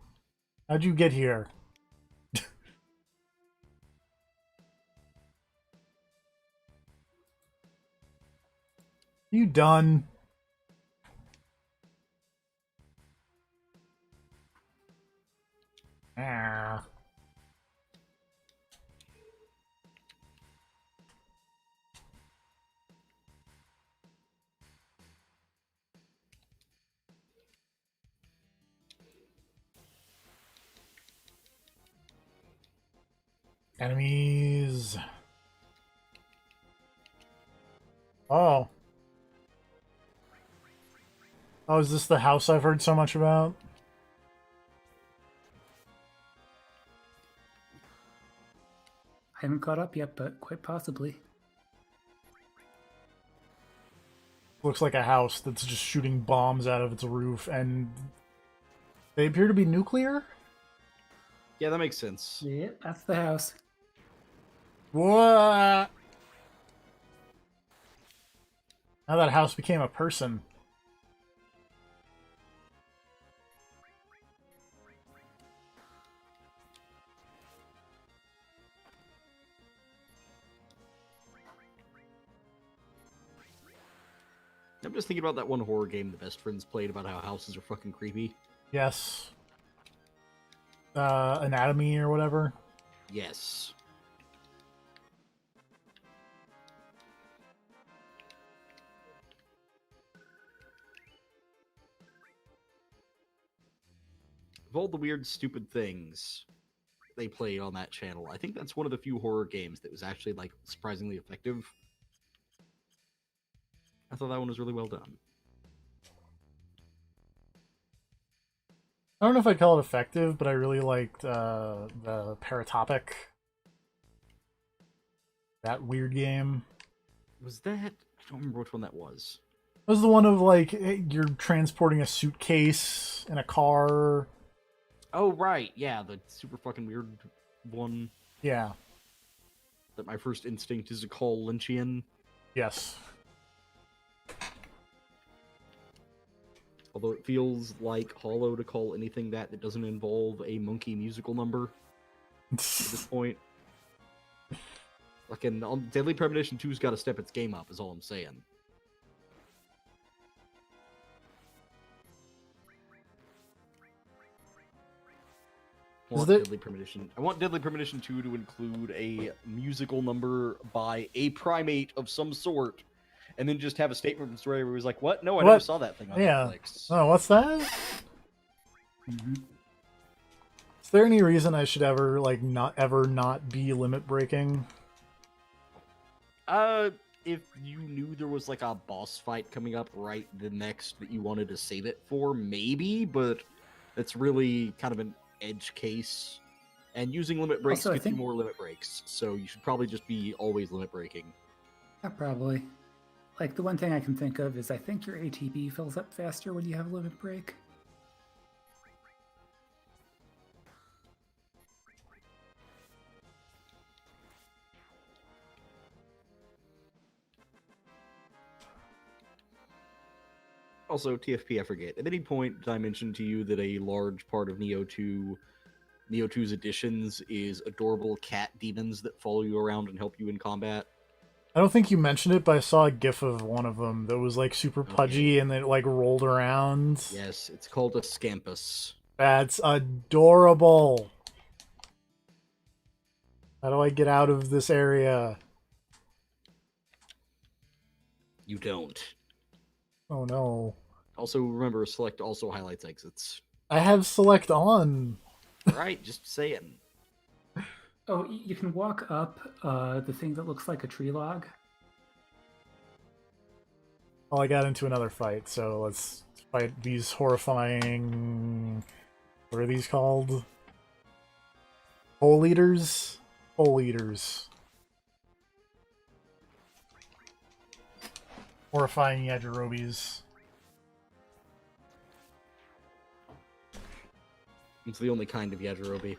How'd you get here? You done? Ah. Enemies. Oh. Oh, is this the house I've heard so much about? I haven't caught up yet, but quite possibly. Looks like a house that's just shooting bombs out of its roof, and they appear to be nuclear? Yeah, that makes sense. Yeah, that's the house. What? Now that house became a person. I'm just thinking about that one horror game the best friends played about how houses are fucking creepy. Yes. Anatomy or whatever. Yes. Of all the weird, stupid things they played on that channel, I think that's one of the few horror games that was actually, like, surprisingly effective. I thought that one was really well done. I don't know if I'd call it effective, but I really liked the Paratopic. That weird game. Was that... I don't remember which one that was. It was the one of, like, you're transporting a suitcase in a car. Oh, right. Yeah, the super fucking weird one Yeah. that my first instinct is to call Lynchian. Yes. Although it feels like hollow to call anything that doesn't involve a monkey musical number at this point. Like, Deadly Premonition 2's got to step its game up, is all I'm saying. I want Deadly Premonition 2 to include a musical number by a primate of some sort, and then just have a statement from story where he was like, "What? No, I never saw that thing on Netflix." Oh, what's that? Mm-hmm. Is there any reason I should ever not be limit breaking? If you knew there was like a boss fight coming up right the next that you wanted to save it for, maybe, but it's really kind of an edge case. And using limit breaks Also, gives you more limit breaks, so you should probably just be always limit breaking. Yeah, probably. Like, the one thing I can think of is I think your ATB fills up faster when you have a limit break. Also, TFP, I forget. At any point, did I mention to you that a large part of Neo 2's additions is adorable cat demons that follow you around and help you in combat? I don't think you mentioned it, but I saw a gif of one of them that was like super pudgy and then like rolled around. Yes, it's called a Scampus. That's adorable. How do I get out of this area? You don't. Oh no. Also, remember, select also highlights exits. I have select on. Right, just saying. Oh, you can walk up the thing that looks like a tree log. Well, I got into another fight, so let's fight these horrifying... What are these called? Hole eaters? Hole eaters. Horrifying Yajirobees. It's the only kind of Yajirobe.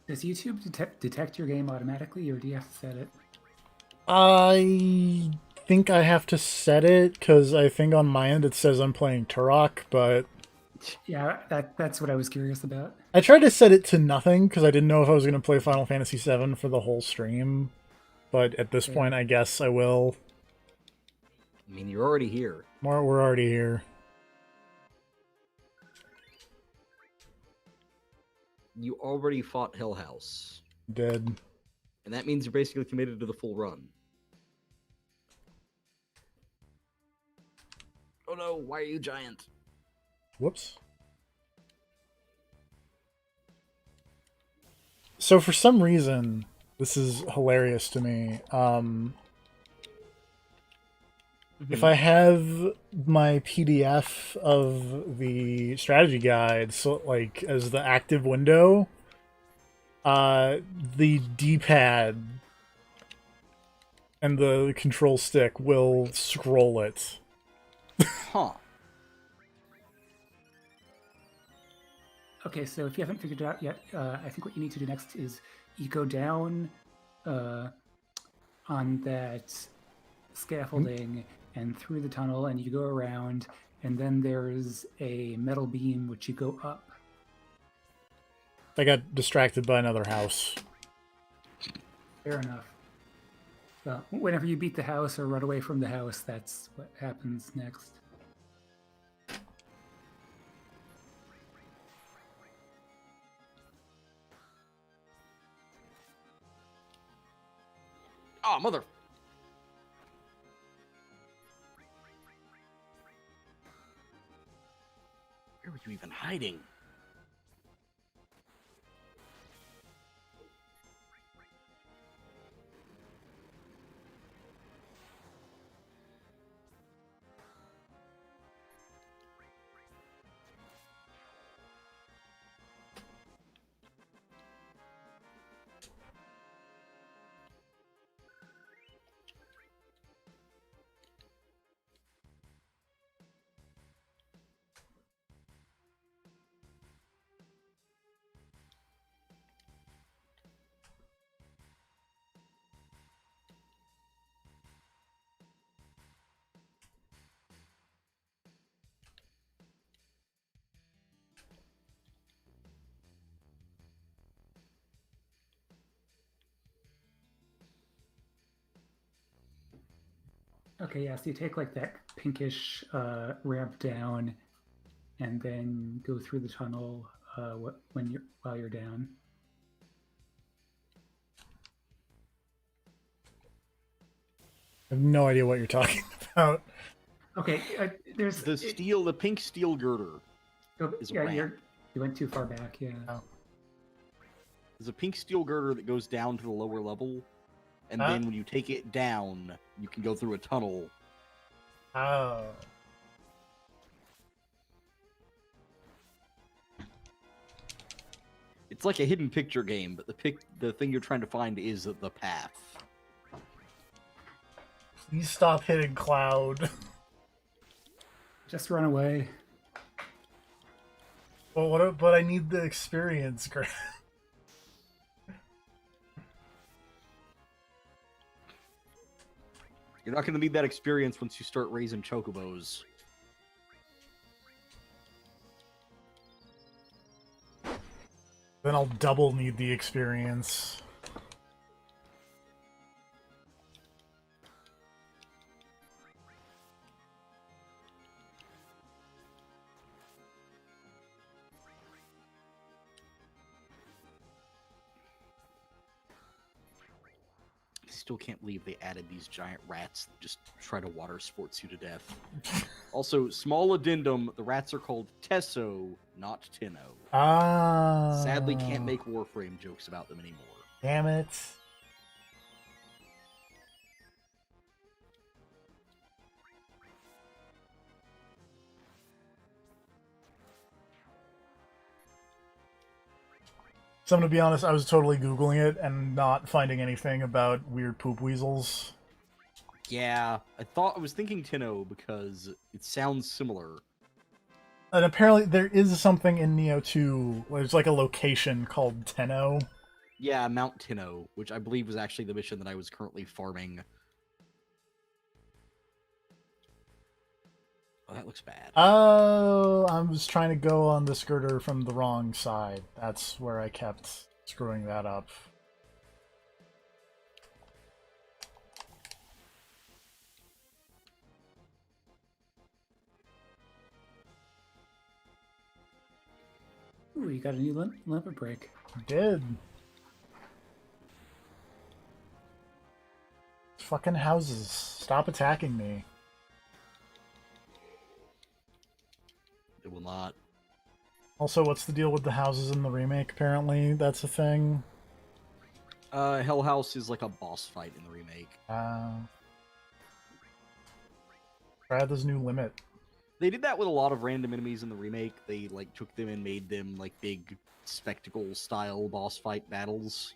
Does YouTube detect your game automatically, or do you have to set it? I think I have to set it, because I think on my end it says I'm playing Turok, but... Yeah, that's what I was curious about. I tried to set it to nothing, because I didn't know if I was going to play Final Fantasy VII for the whole stream. But at this point, I guess I will. I mean, you're already here. We're already here. You already fought Hell House. Dead. And that means you're basically committed to the full run. Oh no, why are you giant? Whoops. So for some reason, this is hilarious to me. If I have my PDF of the strategy guide, so like as the active window, the D-pad and the control stick will scroll it. Huh. Okay, so if you haven't figured it out yet, I think what you need to do next is you go down on that scaffolding and through the tunnel, and you go around, and then there's a metal beam which you go up. I got distracted by another house. Fair enough. Well, whenever you beat the house or run away from the house, that's what happens next. Oh, mother... Where were you even hiding? Okay, yeah, so you take like that pinkish ramp down and then go through the tunnel while you're down. I have no idea what you're talking about. Okay, there's the pink steel girder. Is a yeah, ramp. you went too far back. Yeah. Oh. There's a pink steel girder that goes down to the lower level, and then when you take it down, you can go through a tunnel. Oh. It's like a hidden picture game, but the thing you're trying to find is the path. Please stop hitting Cloud. Just run away. Well, but I need the experience, Grant. You're not going to need that experience once you start raising chocobos. Then I'll double need the experience. Still can't believe they added these giant rats that just try to water sports you to death. Also, small addendum, the rats are called Tesso, not Tenno. Ah. Sadly, can't make Warframe jokes about them anymore. Damn it. So I'm gonna be honest, I was totally Googling it and not finding anything about weird poop weasels. Yeah, I was thinking Tenno because it sounds similar. And apparently there is something in Neo 2, there's like a location called Tenno. Yeah, Mount Tenno, which I believe was actually the mission that I was currently farming. Oh, that looks bad. Oh, I was trying to go on the skirter from the wrong side. That's where I kept screwing that up. Ooh, you got a new limit break. Did. Fucking houses. Stop attacking me. It will not. Also, what's the deal with the houses in the remake, apparently? That's a thing? Hell House is like a boss fight in the remake. Brad, there's new limit. They did that with a lot of random enemies in the remake. They like took them and made them like big spectacle style boss fight battles.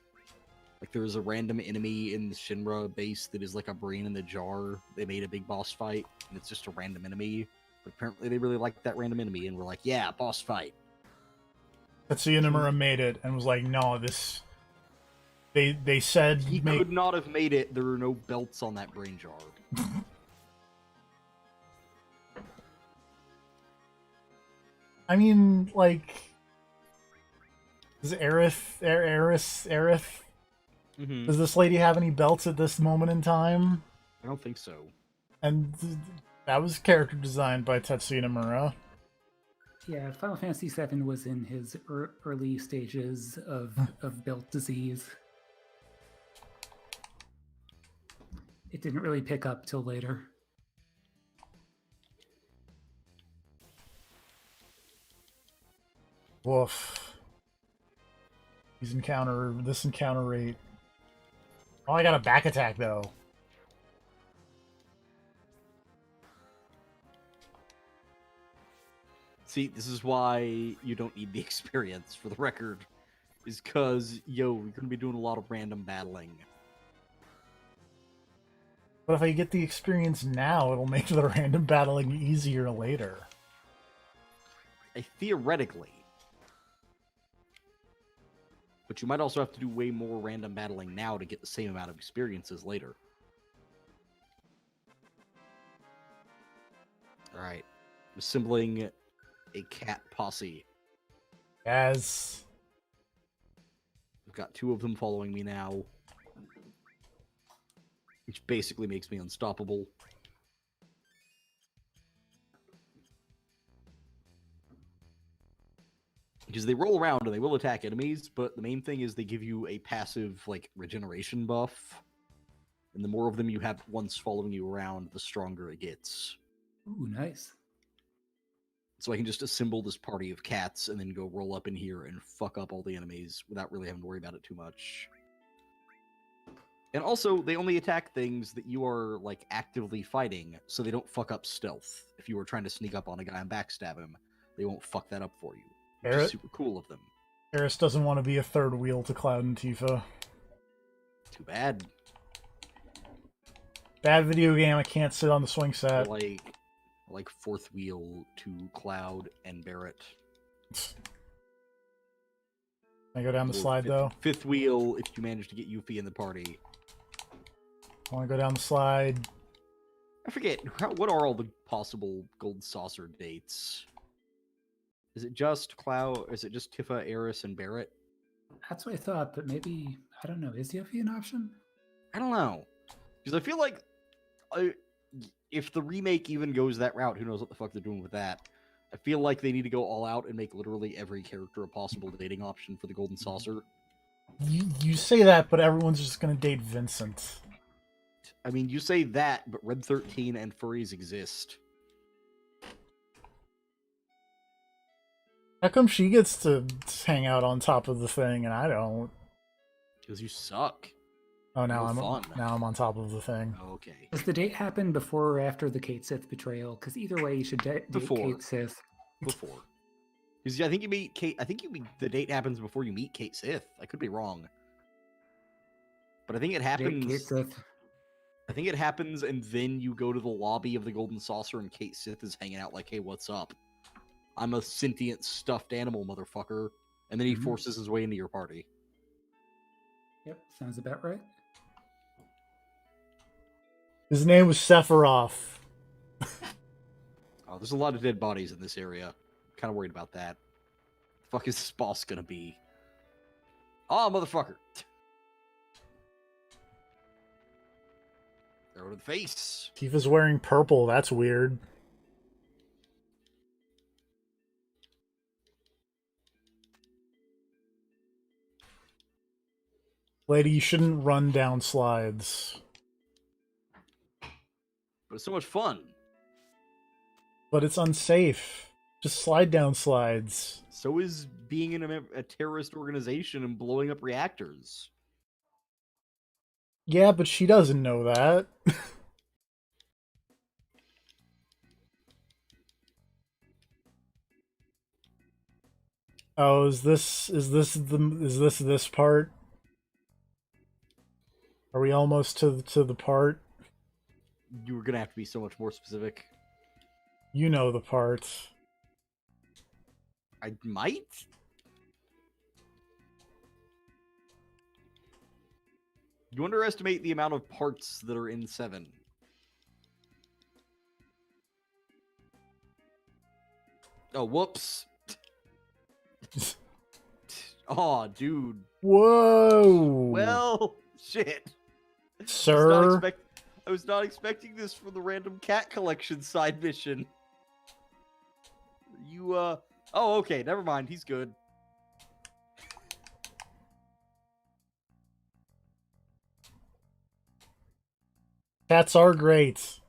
Like there was a random enemy in the Shinra base that is like a brain in the jar. They made a big boss fight, and it's just a random enemy. But apparently they really liked that random enemy and were like, yeah, boss fight. Tetsuya Nomura made it and was like, no, this... They said... He could not have made it. There are no belts on that brain jar. I mean, like... Is Aerith... Mm-hmm. Does this lady have any belts at this moment in time? I don't think so. And that was character designed by Tetsuya Nomura. Yeah, Final Fantasy VII was in his early stages of belt disease. It didn't really pick up till later. Woof. This encounter rate. Oh, I got a back attack though. See, this is why you don't need the experience, for the record. Is because, you're going to be doing a lot of random battling. But if I get the experience now, it'll make the random battling easier later. Theoretically. But you might also have to do way more random battling now to get the same amount of experiences later. Alright. I'm assembling a cat posse. As I've got 2 of them following me now. Which basically makes me unstoppable. Because they roll around and they will attack enemies, but the main thing is they give you a passive, like, regeneration buff. And the more of them you have once following you around, the stronger it gets. Ooh, nice. So I can just assemble this party of cats and then go roll up in here and fuck up all the enemies without really having to worry about it too much. And also, they only attack things that you are, like, actively fighting, so they don't fuck up stealth. If you were trying to sneak up on a guy and backstab him, they won't fuck that up for you. Which is super cool of them. Eris doesn't want to be a third wheel to Cloud and Tifa. Too bad. Bad video game, I can't sit on the swing set. Like fourth wheel to Cloud and Barrett. Can I go down the slide, though? Fifth wheel if you manage to get Yuffie in the party. I want to go down the slide. I forget, what are all the possible Golden Saucer dates? Is it just Cloud? Is it just Tifa, Eris, and Barrett? That's what I thought, but maybe, I don't know, is Yuffie an option? I don't know. Because I feel like if the remake even goes that route, who knows what the fuck they're doing with that. I feel like they need to go all out and make literally every character a possible dating option for the Golden Saucer. You say that, but everyone's just going to date Vincent. I mean, you say that, but Red 13 and furries exist. How come she gets to hang out on top of the thing and I don't? Because you suck. Oh, now No I'm on top of the thing. Okay. Does the date happen before or after the Kate Sith betrayal? Because either way, you should date Before. Kate Sith. Before. Because I think you meet Kate. I think the date happens before you meet Kate Sith. I could be wrong. But I think it happens. Kate Sith. I think it happens, and then you go to the lobby of the Golden Saucer, and Kate Sith is hanging out like, "Hey, what's up? I'm a sentient stuffed animal, motherfucker." And then he forces his way into your party. Yep, sounds about right. His name was Sephiroth. Oh, there's a lot of dead bodies in this area. I'm kind of worried about that. The fuck is this boss gonna be? Oh, motherfucker! Throw to the face. Tifa's wearing purple. That's weird. Lady, you shouldn't run down slides. But it's so much fun. But it's unsafe. Just slide down slides. So is being in a terrorist organization and blowing up reactors. Yeah, but she doesn't know that. Oh, is this part? Are we almost to the part? You were gonna have to be so much more specific. You know the part. I might? You underestimate the amount of parts that are in 7. Oh, whoops. Oh, dude. Whoa! Well, shit. Sir? I was not expecting this from the random cat collection side mission. You, Oh, okay, never mind. He's good. Cats are great.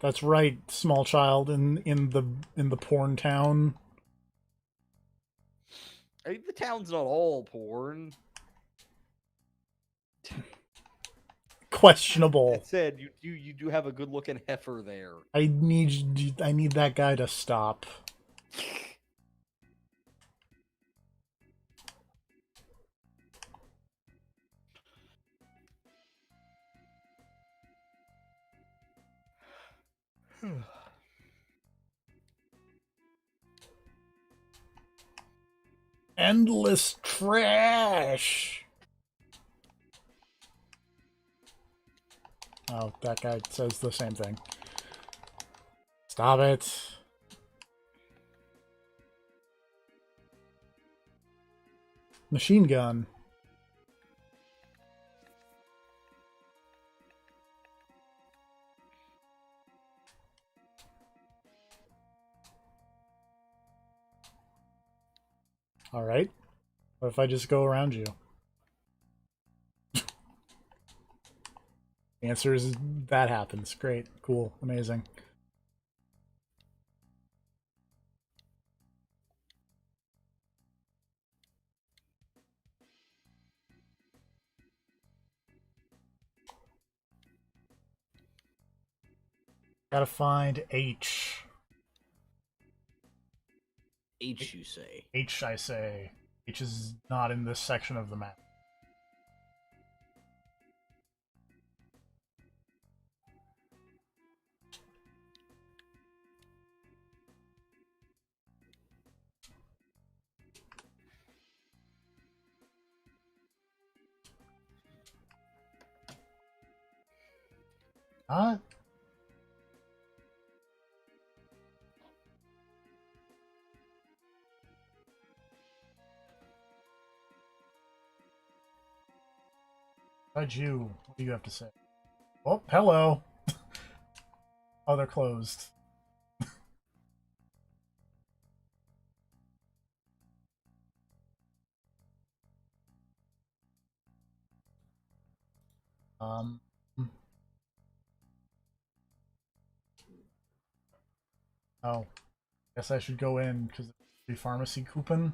That's right, small child in the porn town. I mean, the town's not all porn. Questionable. That said, you do have a good looking heifer there. I need that guy to stop. Endless trash. Oh, that guy says the same thing. Stop it. Machine gun. Alright. What if I just go around you? The answer is that happens. Great. Cool. Amazing. Gotta find H. H, you say? H, I say. H is not in this section of the map. Huh? How'd you? What do you have to say? Oh, hello. Oh, they're closed. um. Oh, guess I should go in because the pharmacy coupon.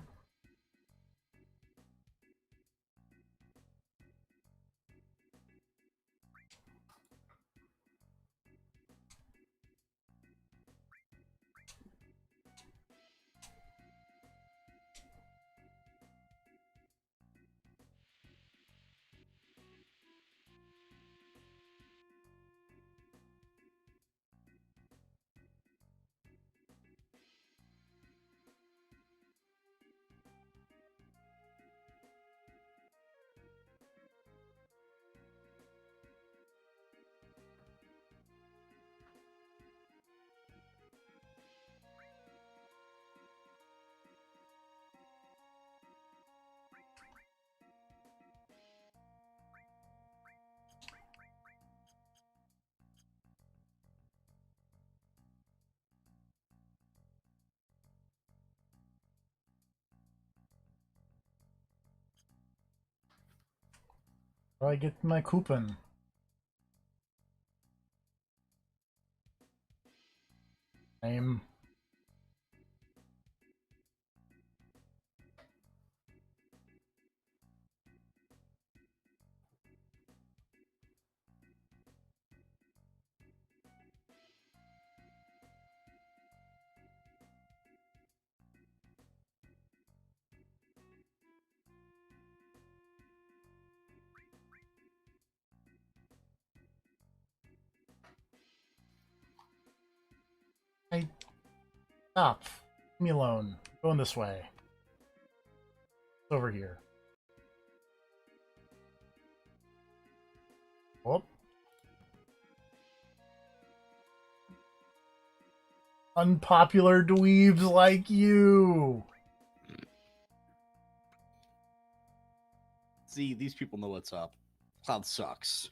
How do I get my coupon? Name. Hey, stop. Leave me alone. Going this way. It's over here. Oh. Unpopular dweebs like you. See, these people know what's up. Cloud sucks.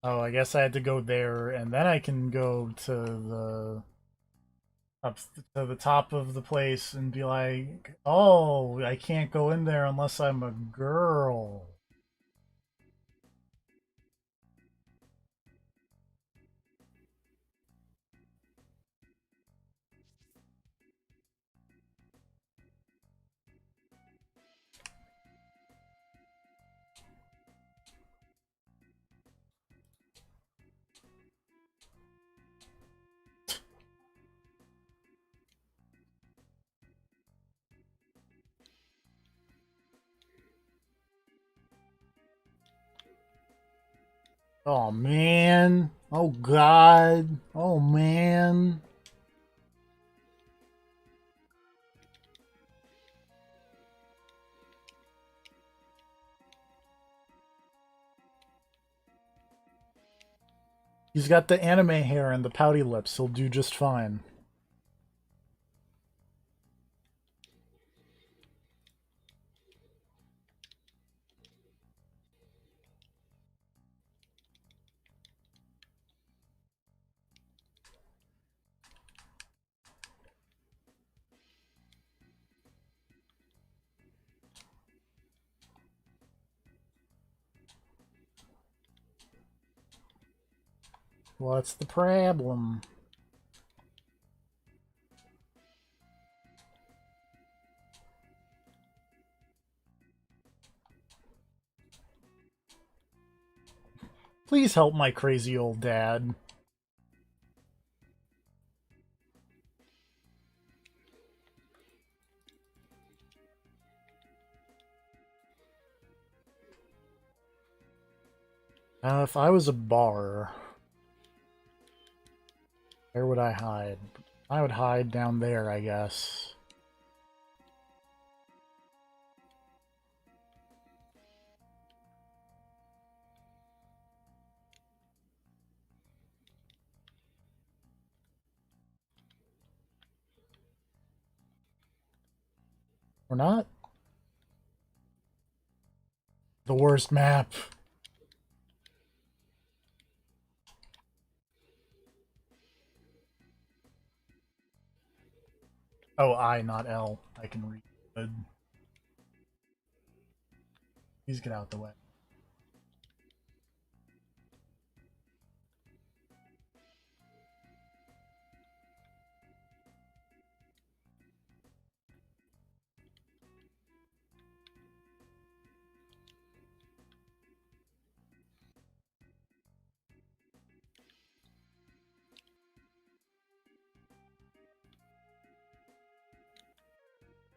Oh, I guess I had to go there, and then I can go to the up to the top of the place and be like, "Oh, I can't go in there unless I'm a girl." Oh man. Oh god. Oh man. He's got the anime hair and the pouty lips. He'll do just fine. What's the problem? Please help my crazy old dad. If I was a bar, where would I hide? I would hide down there, I guess. Or not? The worst map. Oh, I, not L. I can read. Good. Please get out the way.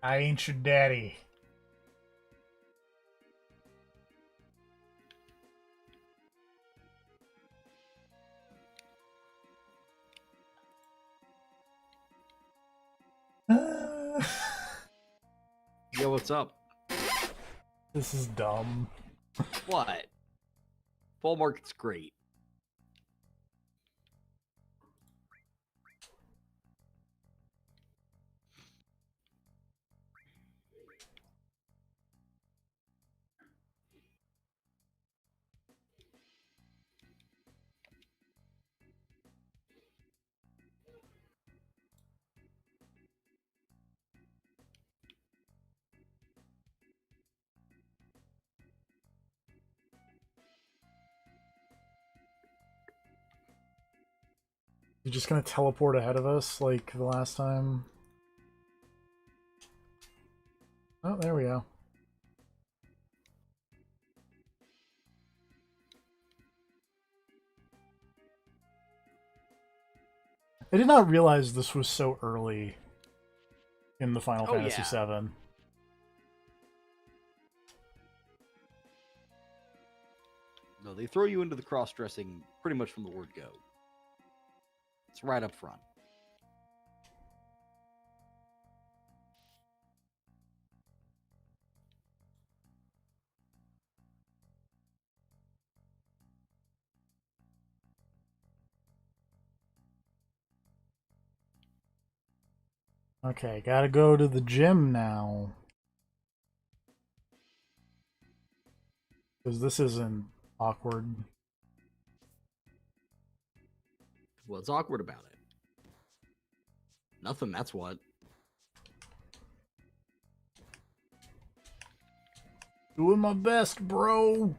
I ain't your daddy. Yo, what's up? This is dumb. What? Fall Market's great. You're just gonna teleport ahead of us like the last time? Oh, there we go. I did not realize this was so early in the Final Fantasy VII. No, they throw you into the cross-dressing pretty much from the word go. It's right up front. Okay, gotta go to the gym now. Because this isn't awkward. What's awkward about it? Nothing, that's what. Doing my best, bro.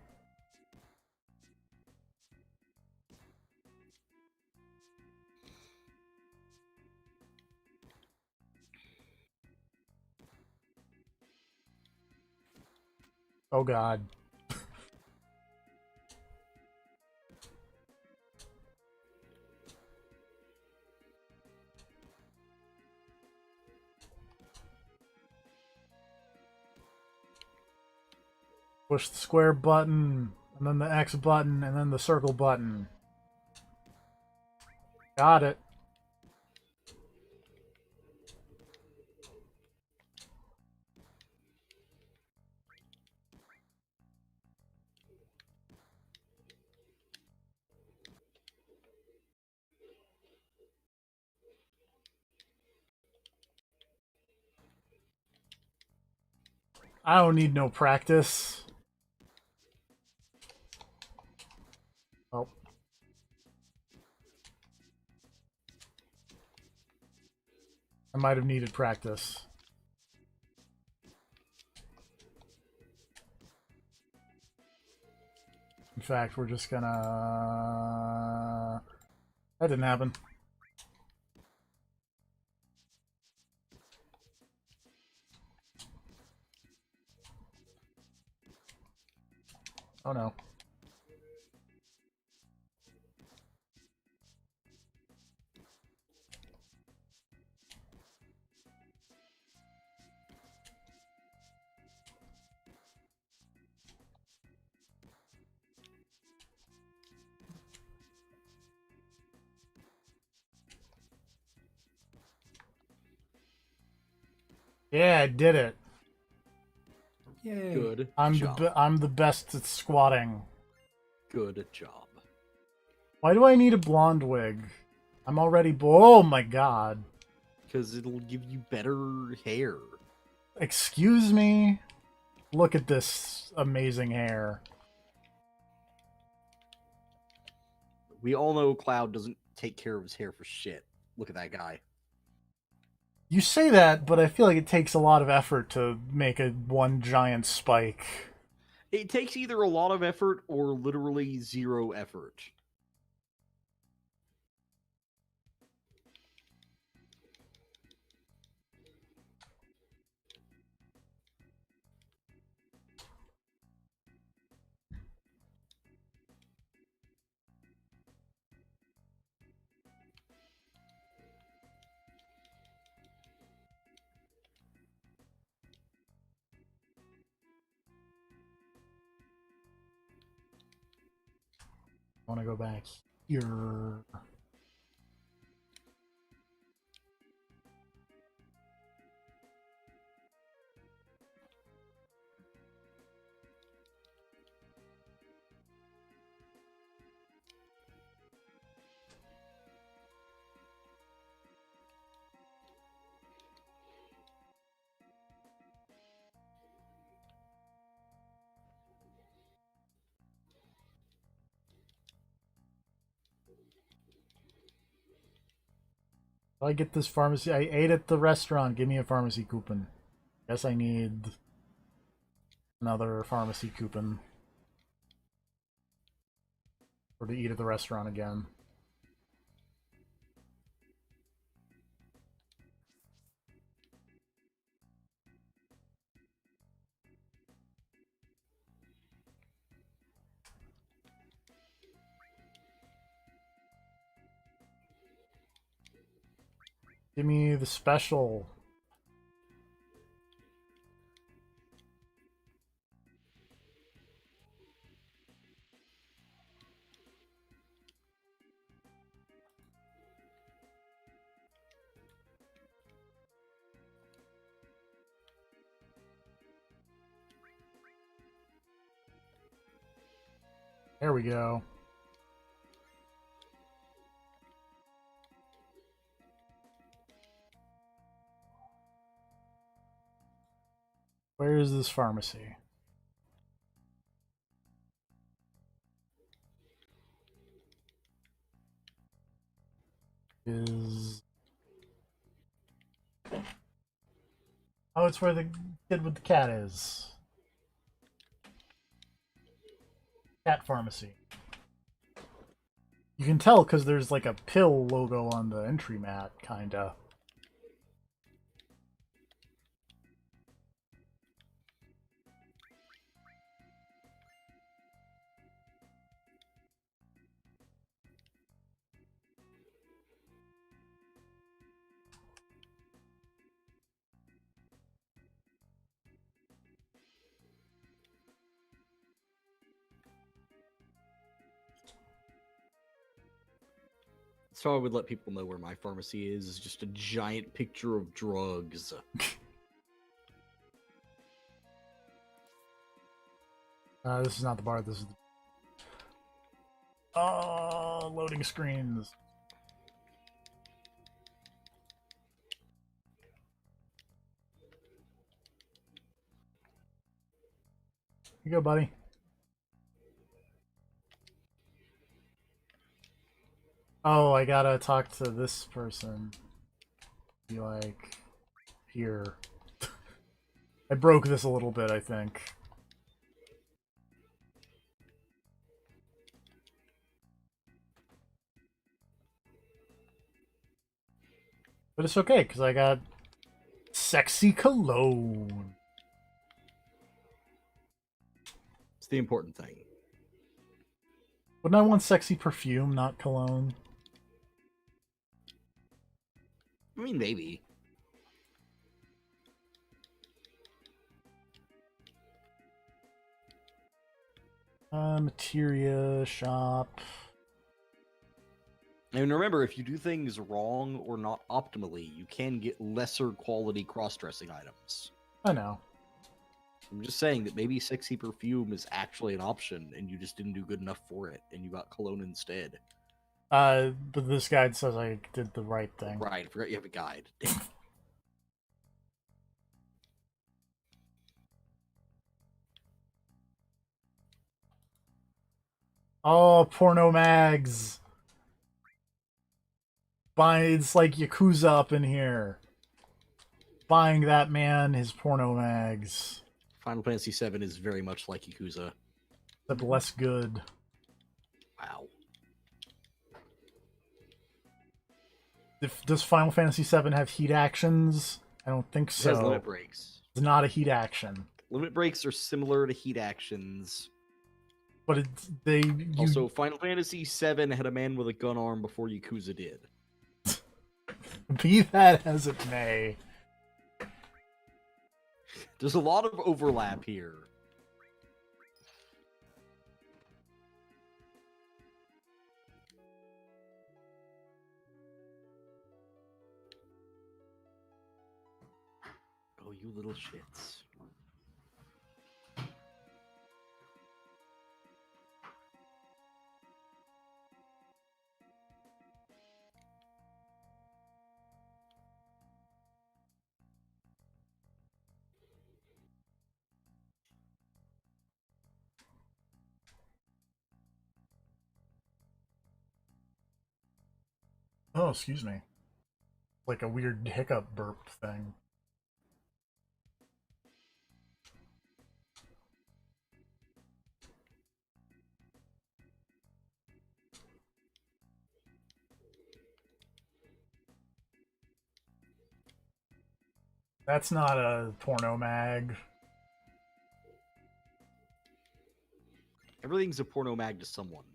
Oh god. Push the square button, and then the X button, and then the circle button. Got it. I don't need no practice. Oh. I might have needed practice. In fact, we're just gonna That didn't happen. Oh no. Yeah, I did it. Yay. Good I'm job. I'm the best at squatting. Good job. Why do I need a blonde wig? I'm already. Oh my god. Because it'll give you better hair. Excuse me? Look at this amazing hair. We all know Cloud doesn't take care of his hair for shit. Look at that guy. You say that, but I feel like it takes a lot of effort to make a one giant spike. It takes either a lot of effort or literally zero effort. I want to go back here. If I get this pharmacy, I ate at the restaurant. Give me a pharmacy coupon. Guess I need another pharmacy coupon. Or to eat at the restaurant again. Give me the special. There we go. Where is this pharmacy? Is... Oh, it's where the kid with the cat is. Cat pharmacy. You can tell because there's like a pill logo on the entry mat, kinda. So I would let people know where my pharmacy is just a giant picture of drugs. This is not the bar, this is the... Oh, loading screens. Here you go, buddy. Oh, I gotta talk to this person. Be like, here. I broke this a little bit, I think. But it's okay, because I got sexy cologne. It's the important thing. Wouldn't I want sexy perfume, not cologne? I mean, maybe. Materia shop. And remember, if you do things wrong or not optimally, you can get lesser quality cross-dressing items. I know. I'm just saying that maybe sexy perfume is actually an option, and you just didn't do good enough for it, and you got cologne instead. But this guide says I did the right thing. Right, I forgot you have a guide. Oh, porno mags. It's like Yakuza up in here. Buying that man his porno mags. Final Fantasy VII is very much like Yakuza. But less good. Wow. Does Final Fantasy VII have heat actions? I don't think It so. has limit breaks. It's not a heat action. Limit breaks are similar to heat actions. But Also, Final Fantasy VII had a man with a gun arm before Yakuza did. Be that as it may. There's a lot of overlap here. Oh, you little shits. Oh, excuse me. Like a weird hiccup burp thing. That's not a porno mag. Everything's a porno mag to someone.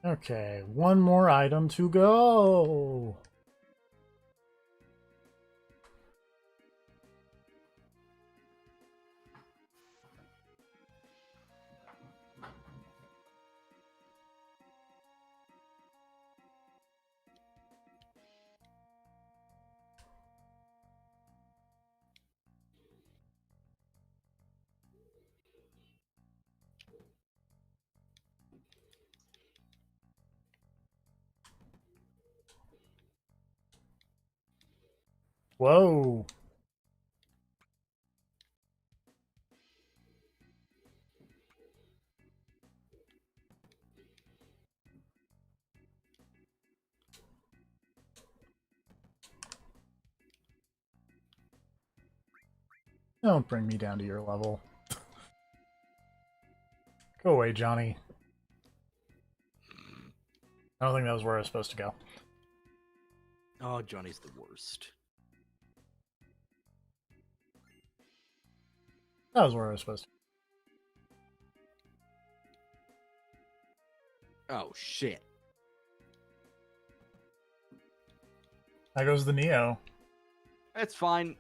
Okay, one more item to go. Whoa. Don't bring me down to your level. Go away, Johnny. I don't think that was where I was supposed to go. Oh, Johnny's the worst. That was where I was supposed to. Oh, shit. There goes the Neo. That's fine.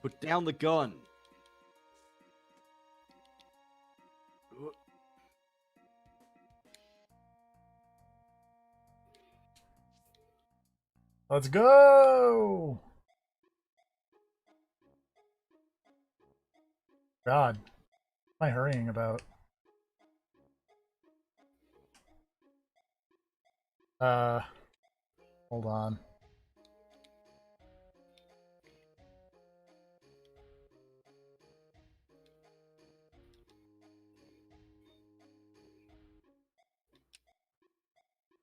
Put down the gun. Let's go! God. What am I hurrying about? Hold on.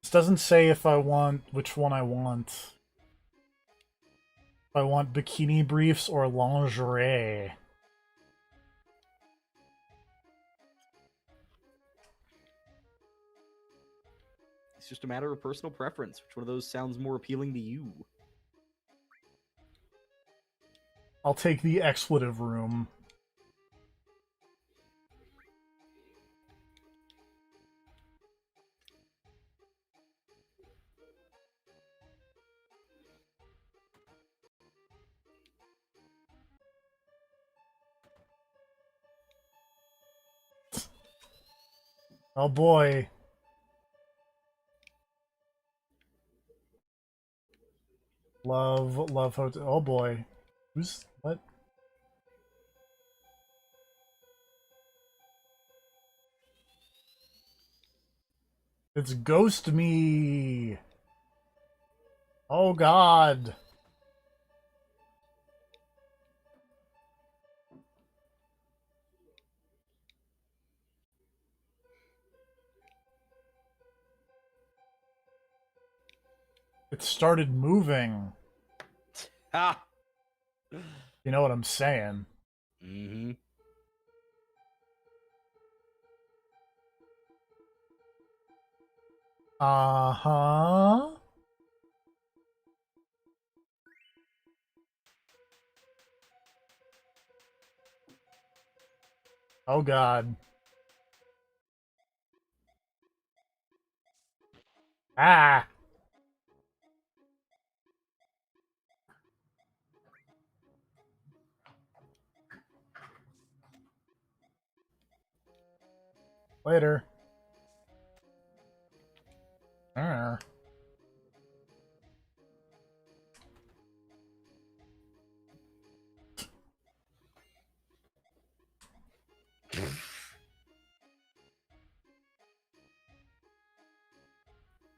This doesn't say if I want which one I want. If I want bikini briefs or lingerie. just a matter of personal preference. Which one of those sounds more appealing to you? I'll take the expletive room. Oh boy. Love hotel. Oh boy. Who's what? It's Ghost Me. Oh god. It started moving. Ha! You know what I'm saying? Mm-hmm. Uh-huh. Oh god. Ah! Later. Ah.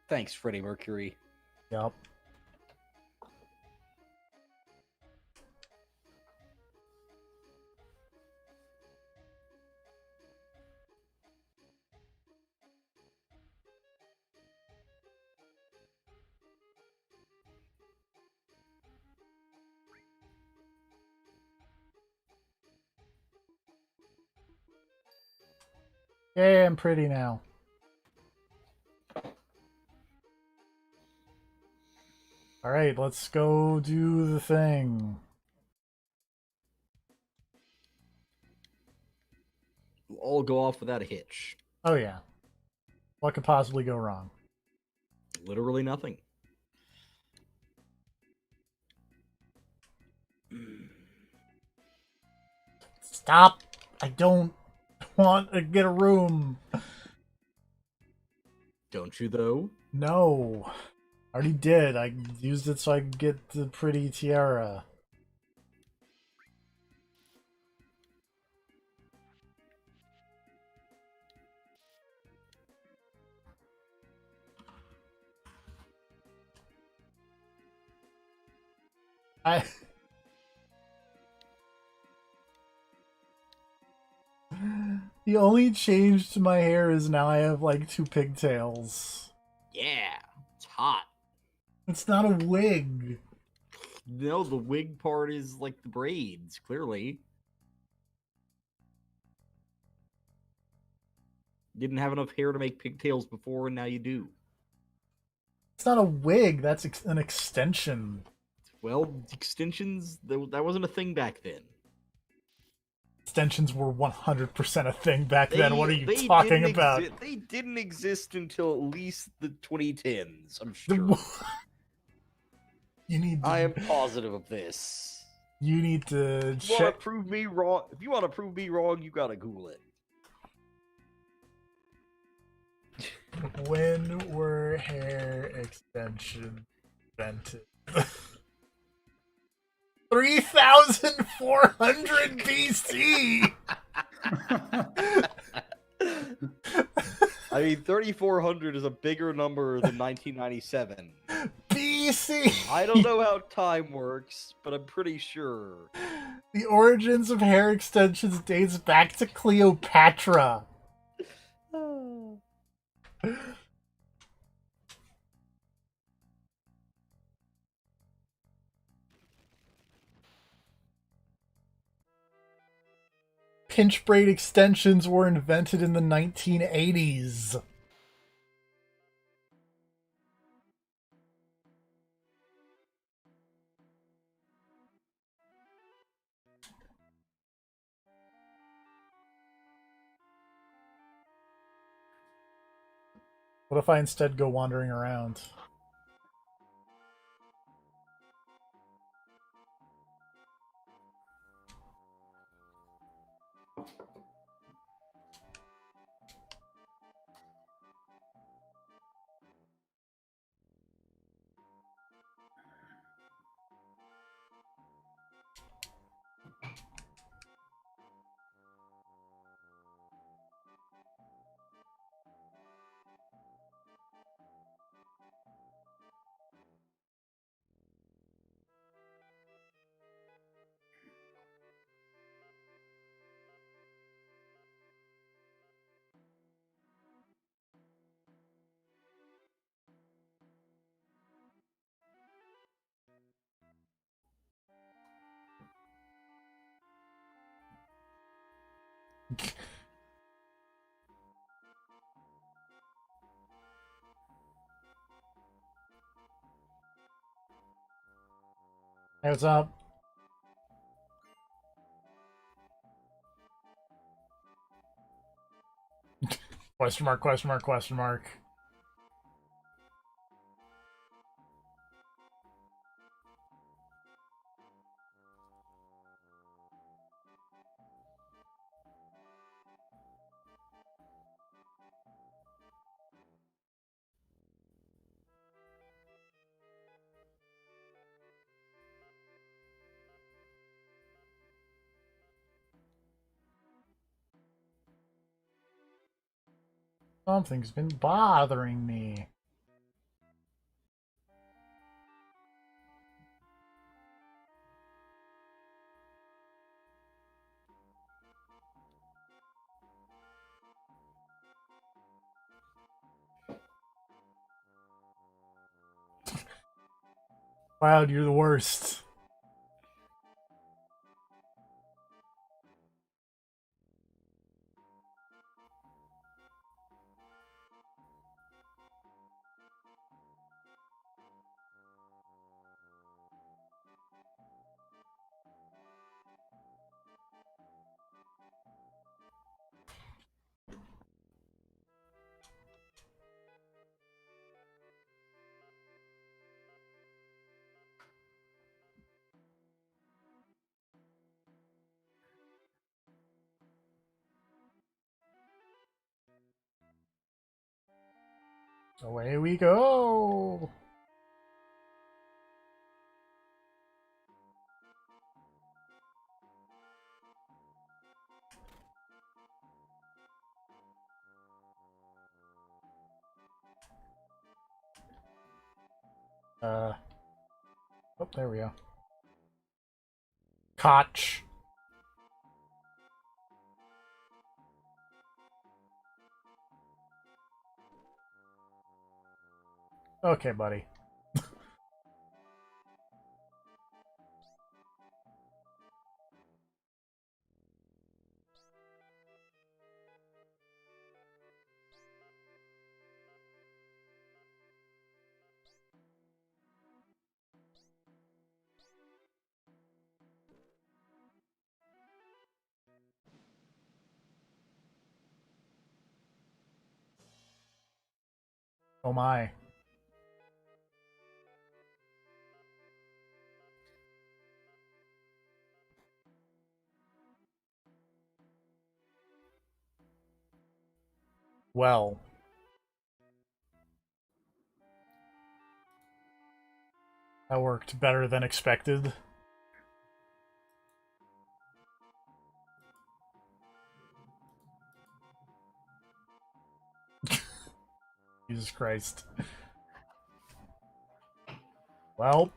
Thanks, Freddie Mercury. Yep. Yay, I'm pretty now. Alright, let's go do the thing. We'll all go off without a hitch. Oh yeah. What could possibly go wrong? Literally nothing. Stop! I don't want to get a room. Don't you, though? No. I already did. I used it so I could get the pretty tiara. The only change to my hair is now I have like 2 pigtails. Yeah, it's hot. It's not a wig. No, the wig part is like the braids, clearly. Didn't have enough hair to make pigtails before, and now you do. It's not a wig, that's an extension. Well, extensions, that wasn't a thing back then. Extensions were 100% a thing back then. What are you They talking didn't about? They didn't exist until at least the 2010s, I'm sure. You need to, I am positive of this. You need to If you want check. to prove me wrong, if you want to prove me wrong, you gotta Google it. When were hair extensions invented? 3,400 BC! I mean, 3,400 is a bigger number than 1997. BC! I don't know how time works, but I'm pretty sure. The origins of hair extensions dates back to Cleopatra. Pinch braid extensions were invented in the 1980s. What if I instead go wandering around? Hey, what's up? Question mark, question mark, question mark. Something's been bothering me. Cloud, you're the worst. Away we go. Oh, there we go. Koch. Okay, buddy. Oh my. Well. That worked better than expected. Jesus Christ. Well.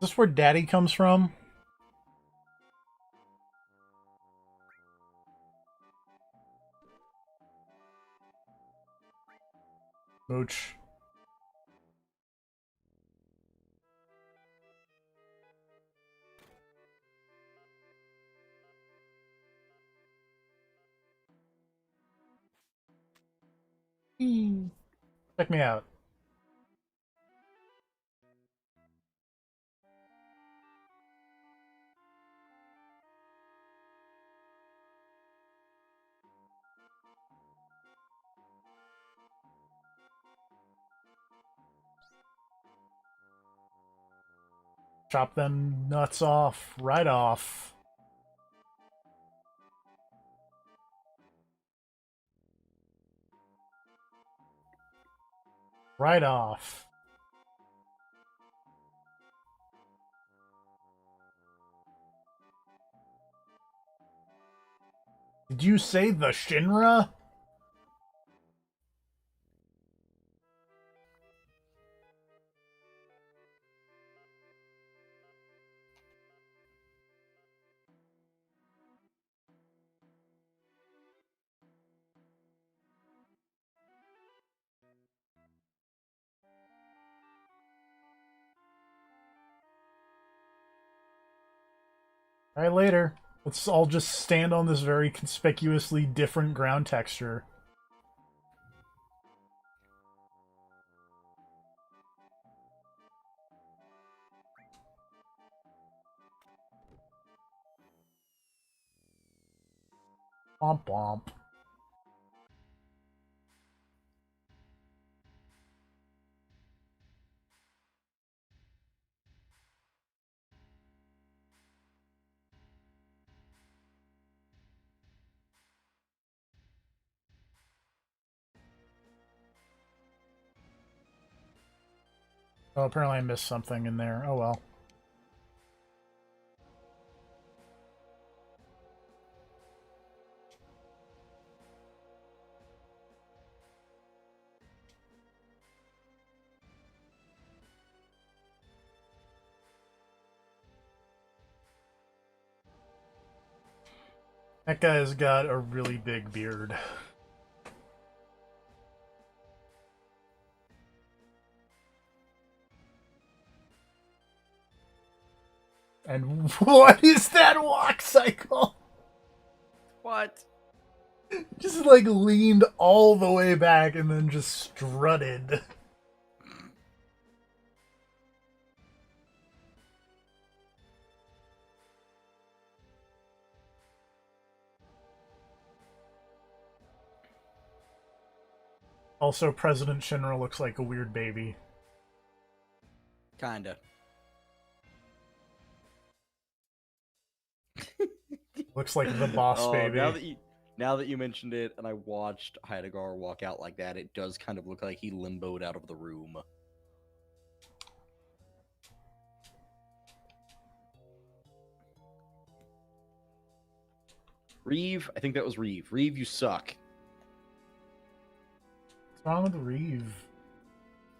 Is this where Daddy comes from? Mooch. Check me out. Chop them nuts off. Right off. Right off. Did you say the Shinra? Alright, later. Let's all just stand on this very conspicuously different ground texture. Womp womp. Oh, apparently I missed something in there. Oh well. That guy's got a really big beard. And what is that walk cycle? What? Just like leaned all the way back and then just strutted. Also, President Shinra looks like a weird baby. Kinda. Looks like the boss baby. Now that you mentioned it, and I watched Heidegger walk out like that, it does kind of look like he limboed out of the room. Reeve, I think that was Reeve. Reeve, you suck. What's wrong with Reeve?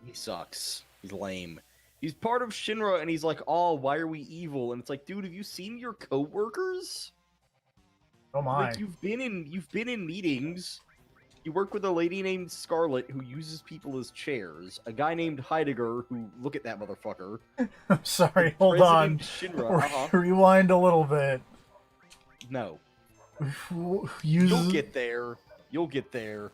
He sucks. He's lame. He's part of Shinra, and he's like, "Oh, why are we evil?" And it's like, dude, have you seen your coworkers? Oh my! Like, you've been in meetings. You work with a lady named Scarlet who uses people as chairs. A guy named Heidegger who, look at that motherfucker. I'm sorry. Hold on. Shinra. Rewind a little bit. No. Use... You'll get there. You'll get there.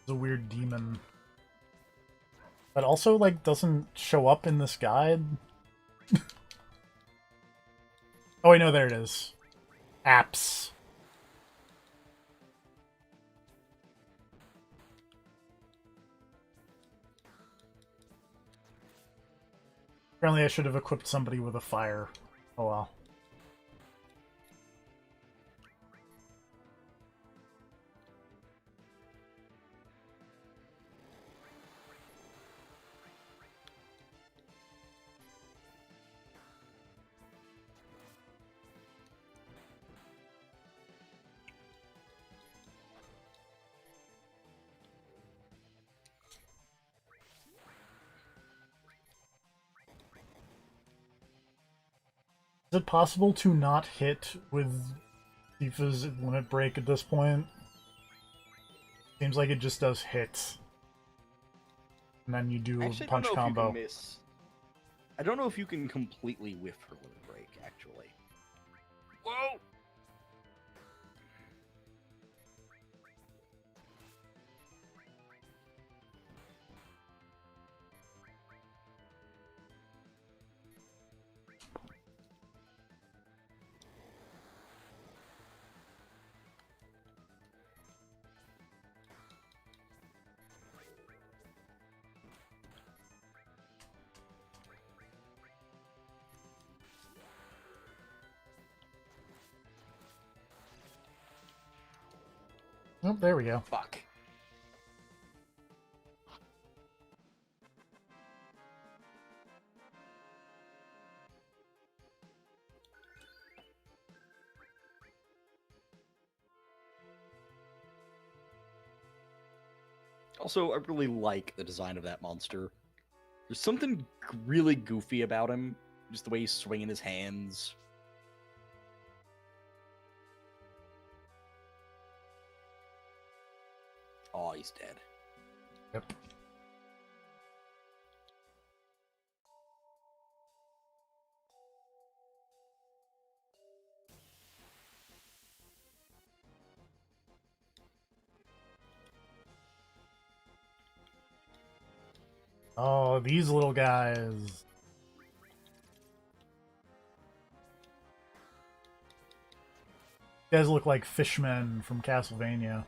It's a weird demon. That also, like, doesn't show up in this guide. Oh, wait, no, there it is. Apps. Apparently I should have equipped somebody with a fire. Oh well. Is it possible to not hit with Tifa's limit break at this point? Seems like it just does hits. And then you do a punch combo. I don't know if you can completely whiff her limit break, actually. Whoa! Oh, there we go. Fuck. Also, I really like the design of that monster. There's something really goofy about him. Just the way he's swinging his hands. Oh, he's dead. Yep. Oh, these little guys. You guys look like fishmen from Castlevania.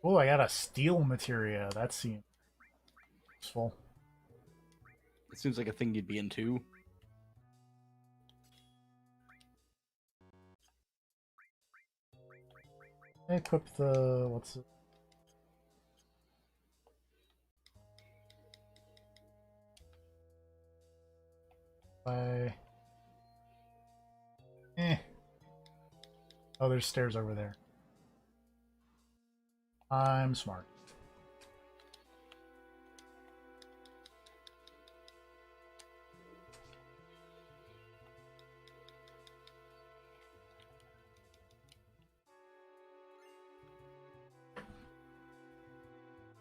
Oh, I got a steel materia. That seems useful. It seems like a thing you'd be into. I equip the... what's it? I... Oh, there's stairs over there. I'm smart.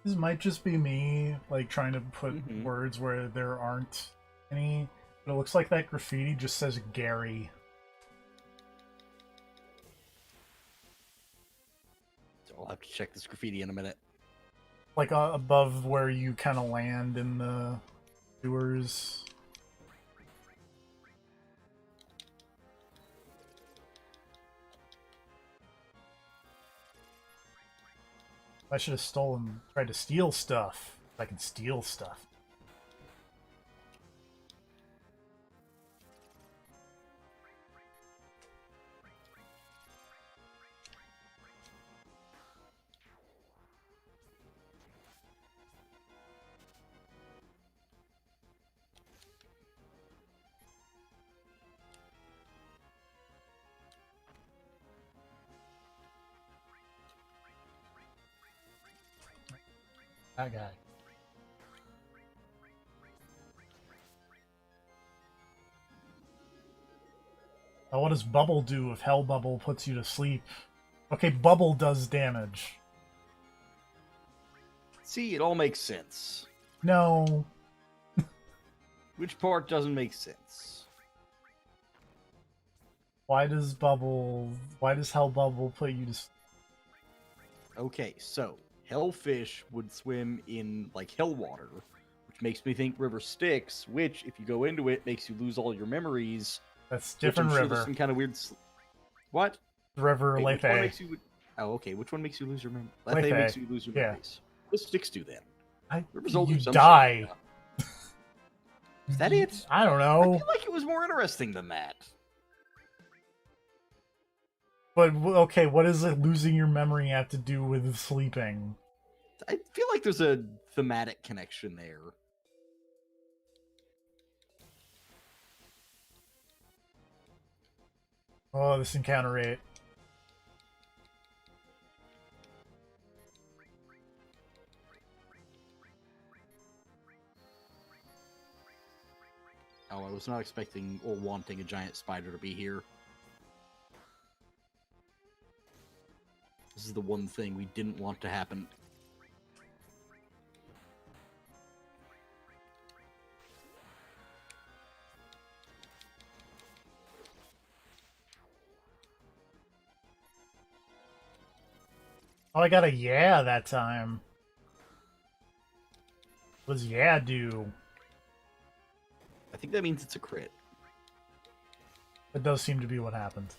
This might just be me, like, trying to put words where there aren't any, but it looks like that graffiti just says Gary. So I'll have to check this graffiti in a minute. Like, above where you kind of land in the sewers. I should have tried to steal stuff. I can steal stuff. That guy. Now, what does Bubble do if Hell Bubble puts you to sleep? Okay, Bubble does damage. See, it all makes sense. No. Which part doesn't make sense? Why does Hell Bubble put you to sleep? Okay, so Hellfish would swim in like hell water, which makes me think River Styx, which if you go into it makes you lose all your memories. That's which I'm different sure river. there's some kind of weird. What? River Which one Lethe. makes you? Oh, okay. Which one makes you lose your memories? Lethe. Lethe makes you lose your Yeah. memories. What does Styx do then? River's You all do some die. shit. Is that it? I don't I know. feel like it was more interesting than that. But okay, what does it losing your memory have to do with sleeping? I feel like there's a thematic connection there. Oh, this encounter rate. Oh, I was not expecting or wanting a giant spider to be here. This is the one thing we didn't want to happen. Oh, I got a yeah that time. What does yeah do? I think that means it's a crit. That does seem to be what happened.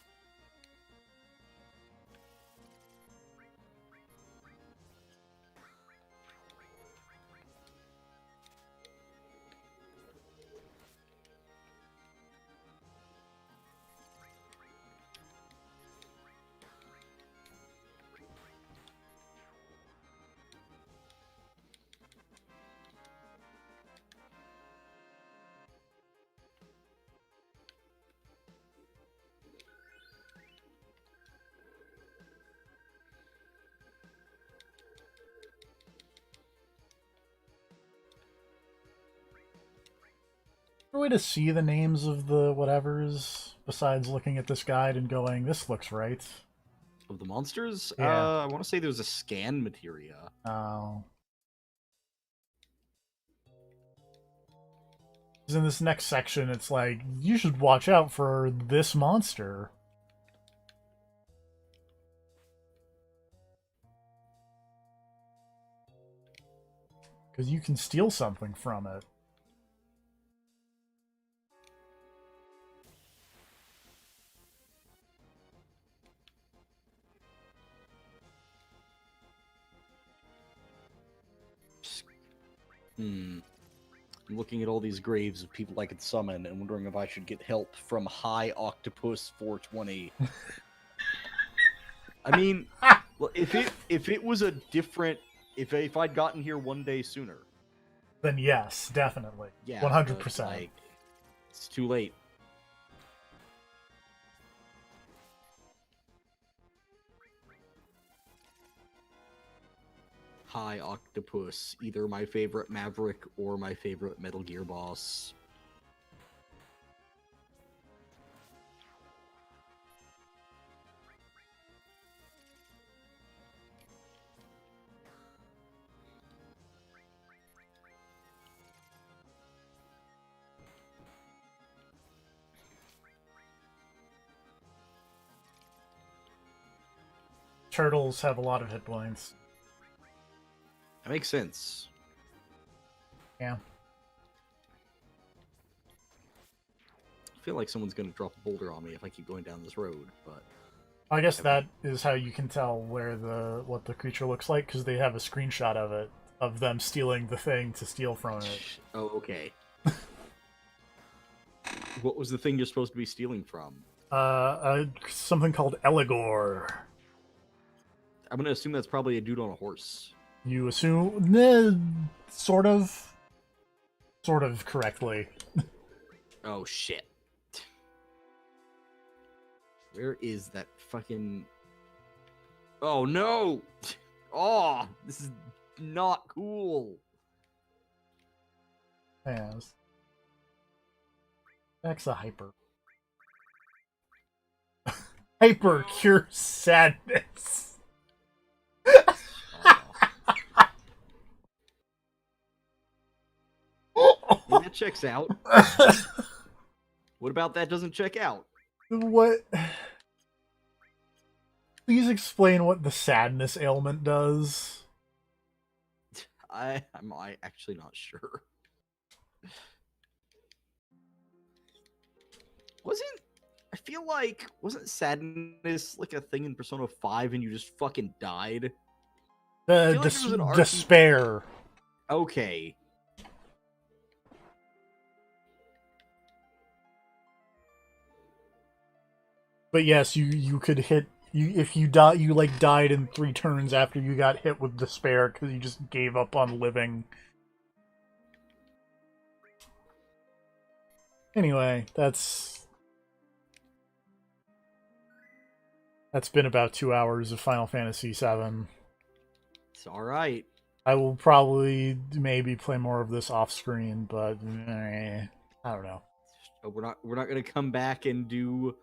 Is there a way to see the names of the whatevers besides looking at this guide and going, this looks right? Of the monsters? Yeah. I want to say there's a scan materia. Oh. 'Cause in this next section, it's like, you should watch out for this monster. Because you can steal something from it. I'm looking at all these graves of people I could summon and wondering if I should get help from High Octopus 420. I mean, well, if it was a different, if I'd gotten here one day sooner, Then yes, definitely. yeah, 100%. but, like, it's too late. High Octopus, either my favorite Maverick or my favorite Metal Gear boss. Turtles have a lot of hit points. That makes sense. Yeah. I feel like someone's gonna drop a boulder on me if I keep going down this road, but I guess that is how you can tell what the creature looks like, because they have a screenshot of it, of them stealing the thing to steal from it. oh, okay. What was the thing you're supposed to be stealing from? Something called Eligor. I'm gonna assume that's probably a dude on a horse. You assume, sort of correctly. Oh shit. Where is that fucking... Oh no! Oh, this is not cool. Yes. That's a hyper. Hyper cure sadness. Yeah, that checks out. What about that doesn't check out? What? Please explain what the sadness ailment does. I'm actually not sure. I feel like, wasn't sadness like a thing in Persona 5 and you just fucking died? I feel like there was an Despair. Okay. But yes, you could hit if you die. You like died in 3 turns after you got hit with despair because you just gave up on living. Anyway, that's That's been about 2 hours of Final Fantasy VII. It's all right. I will probably maybe play more of this off screen, but I don't know. We're not gonna come back and do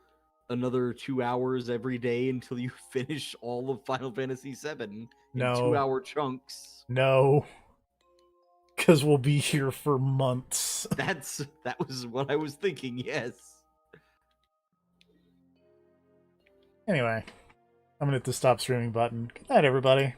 another 2 hours every day until you finish all of Final Fantasy VII in No. 2-hour chunks. No. Because we'll be here for months. That was what I was thinking, yes. Anyway, I'm going to hit the stop streaming button. Good night, everybody.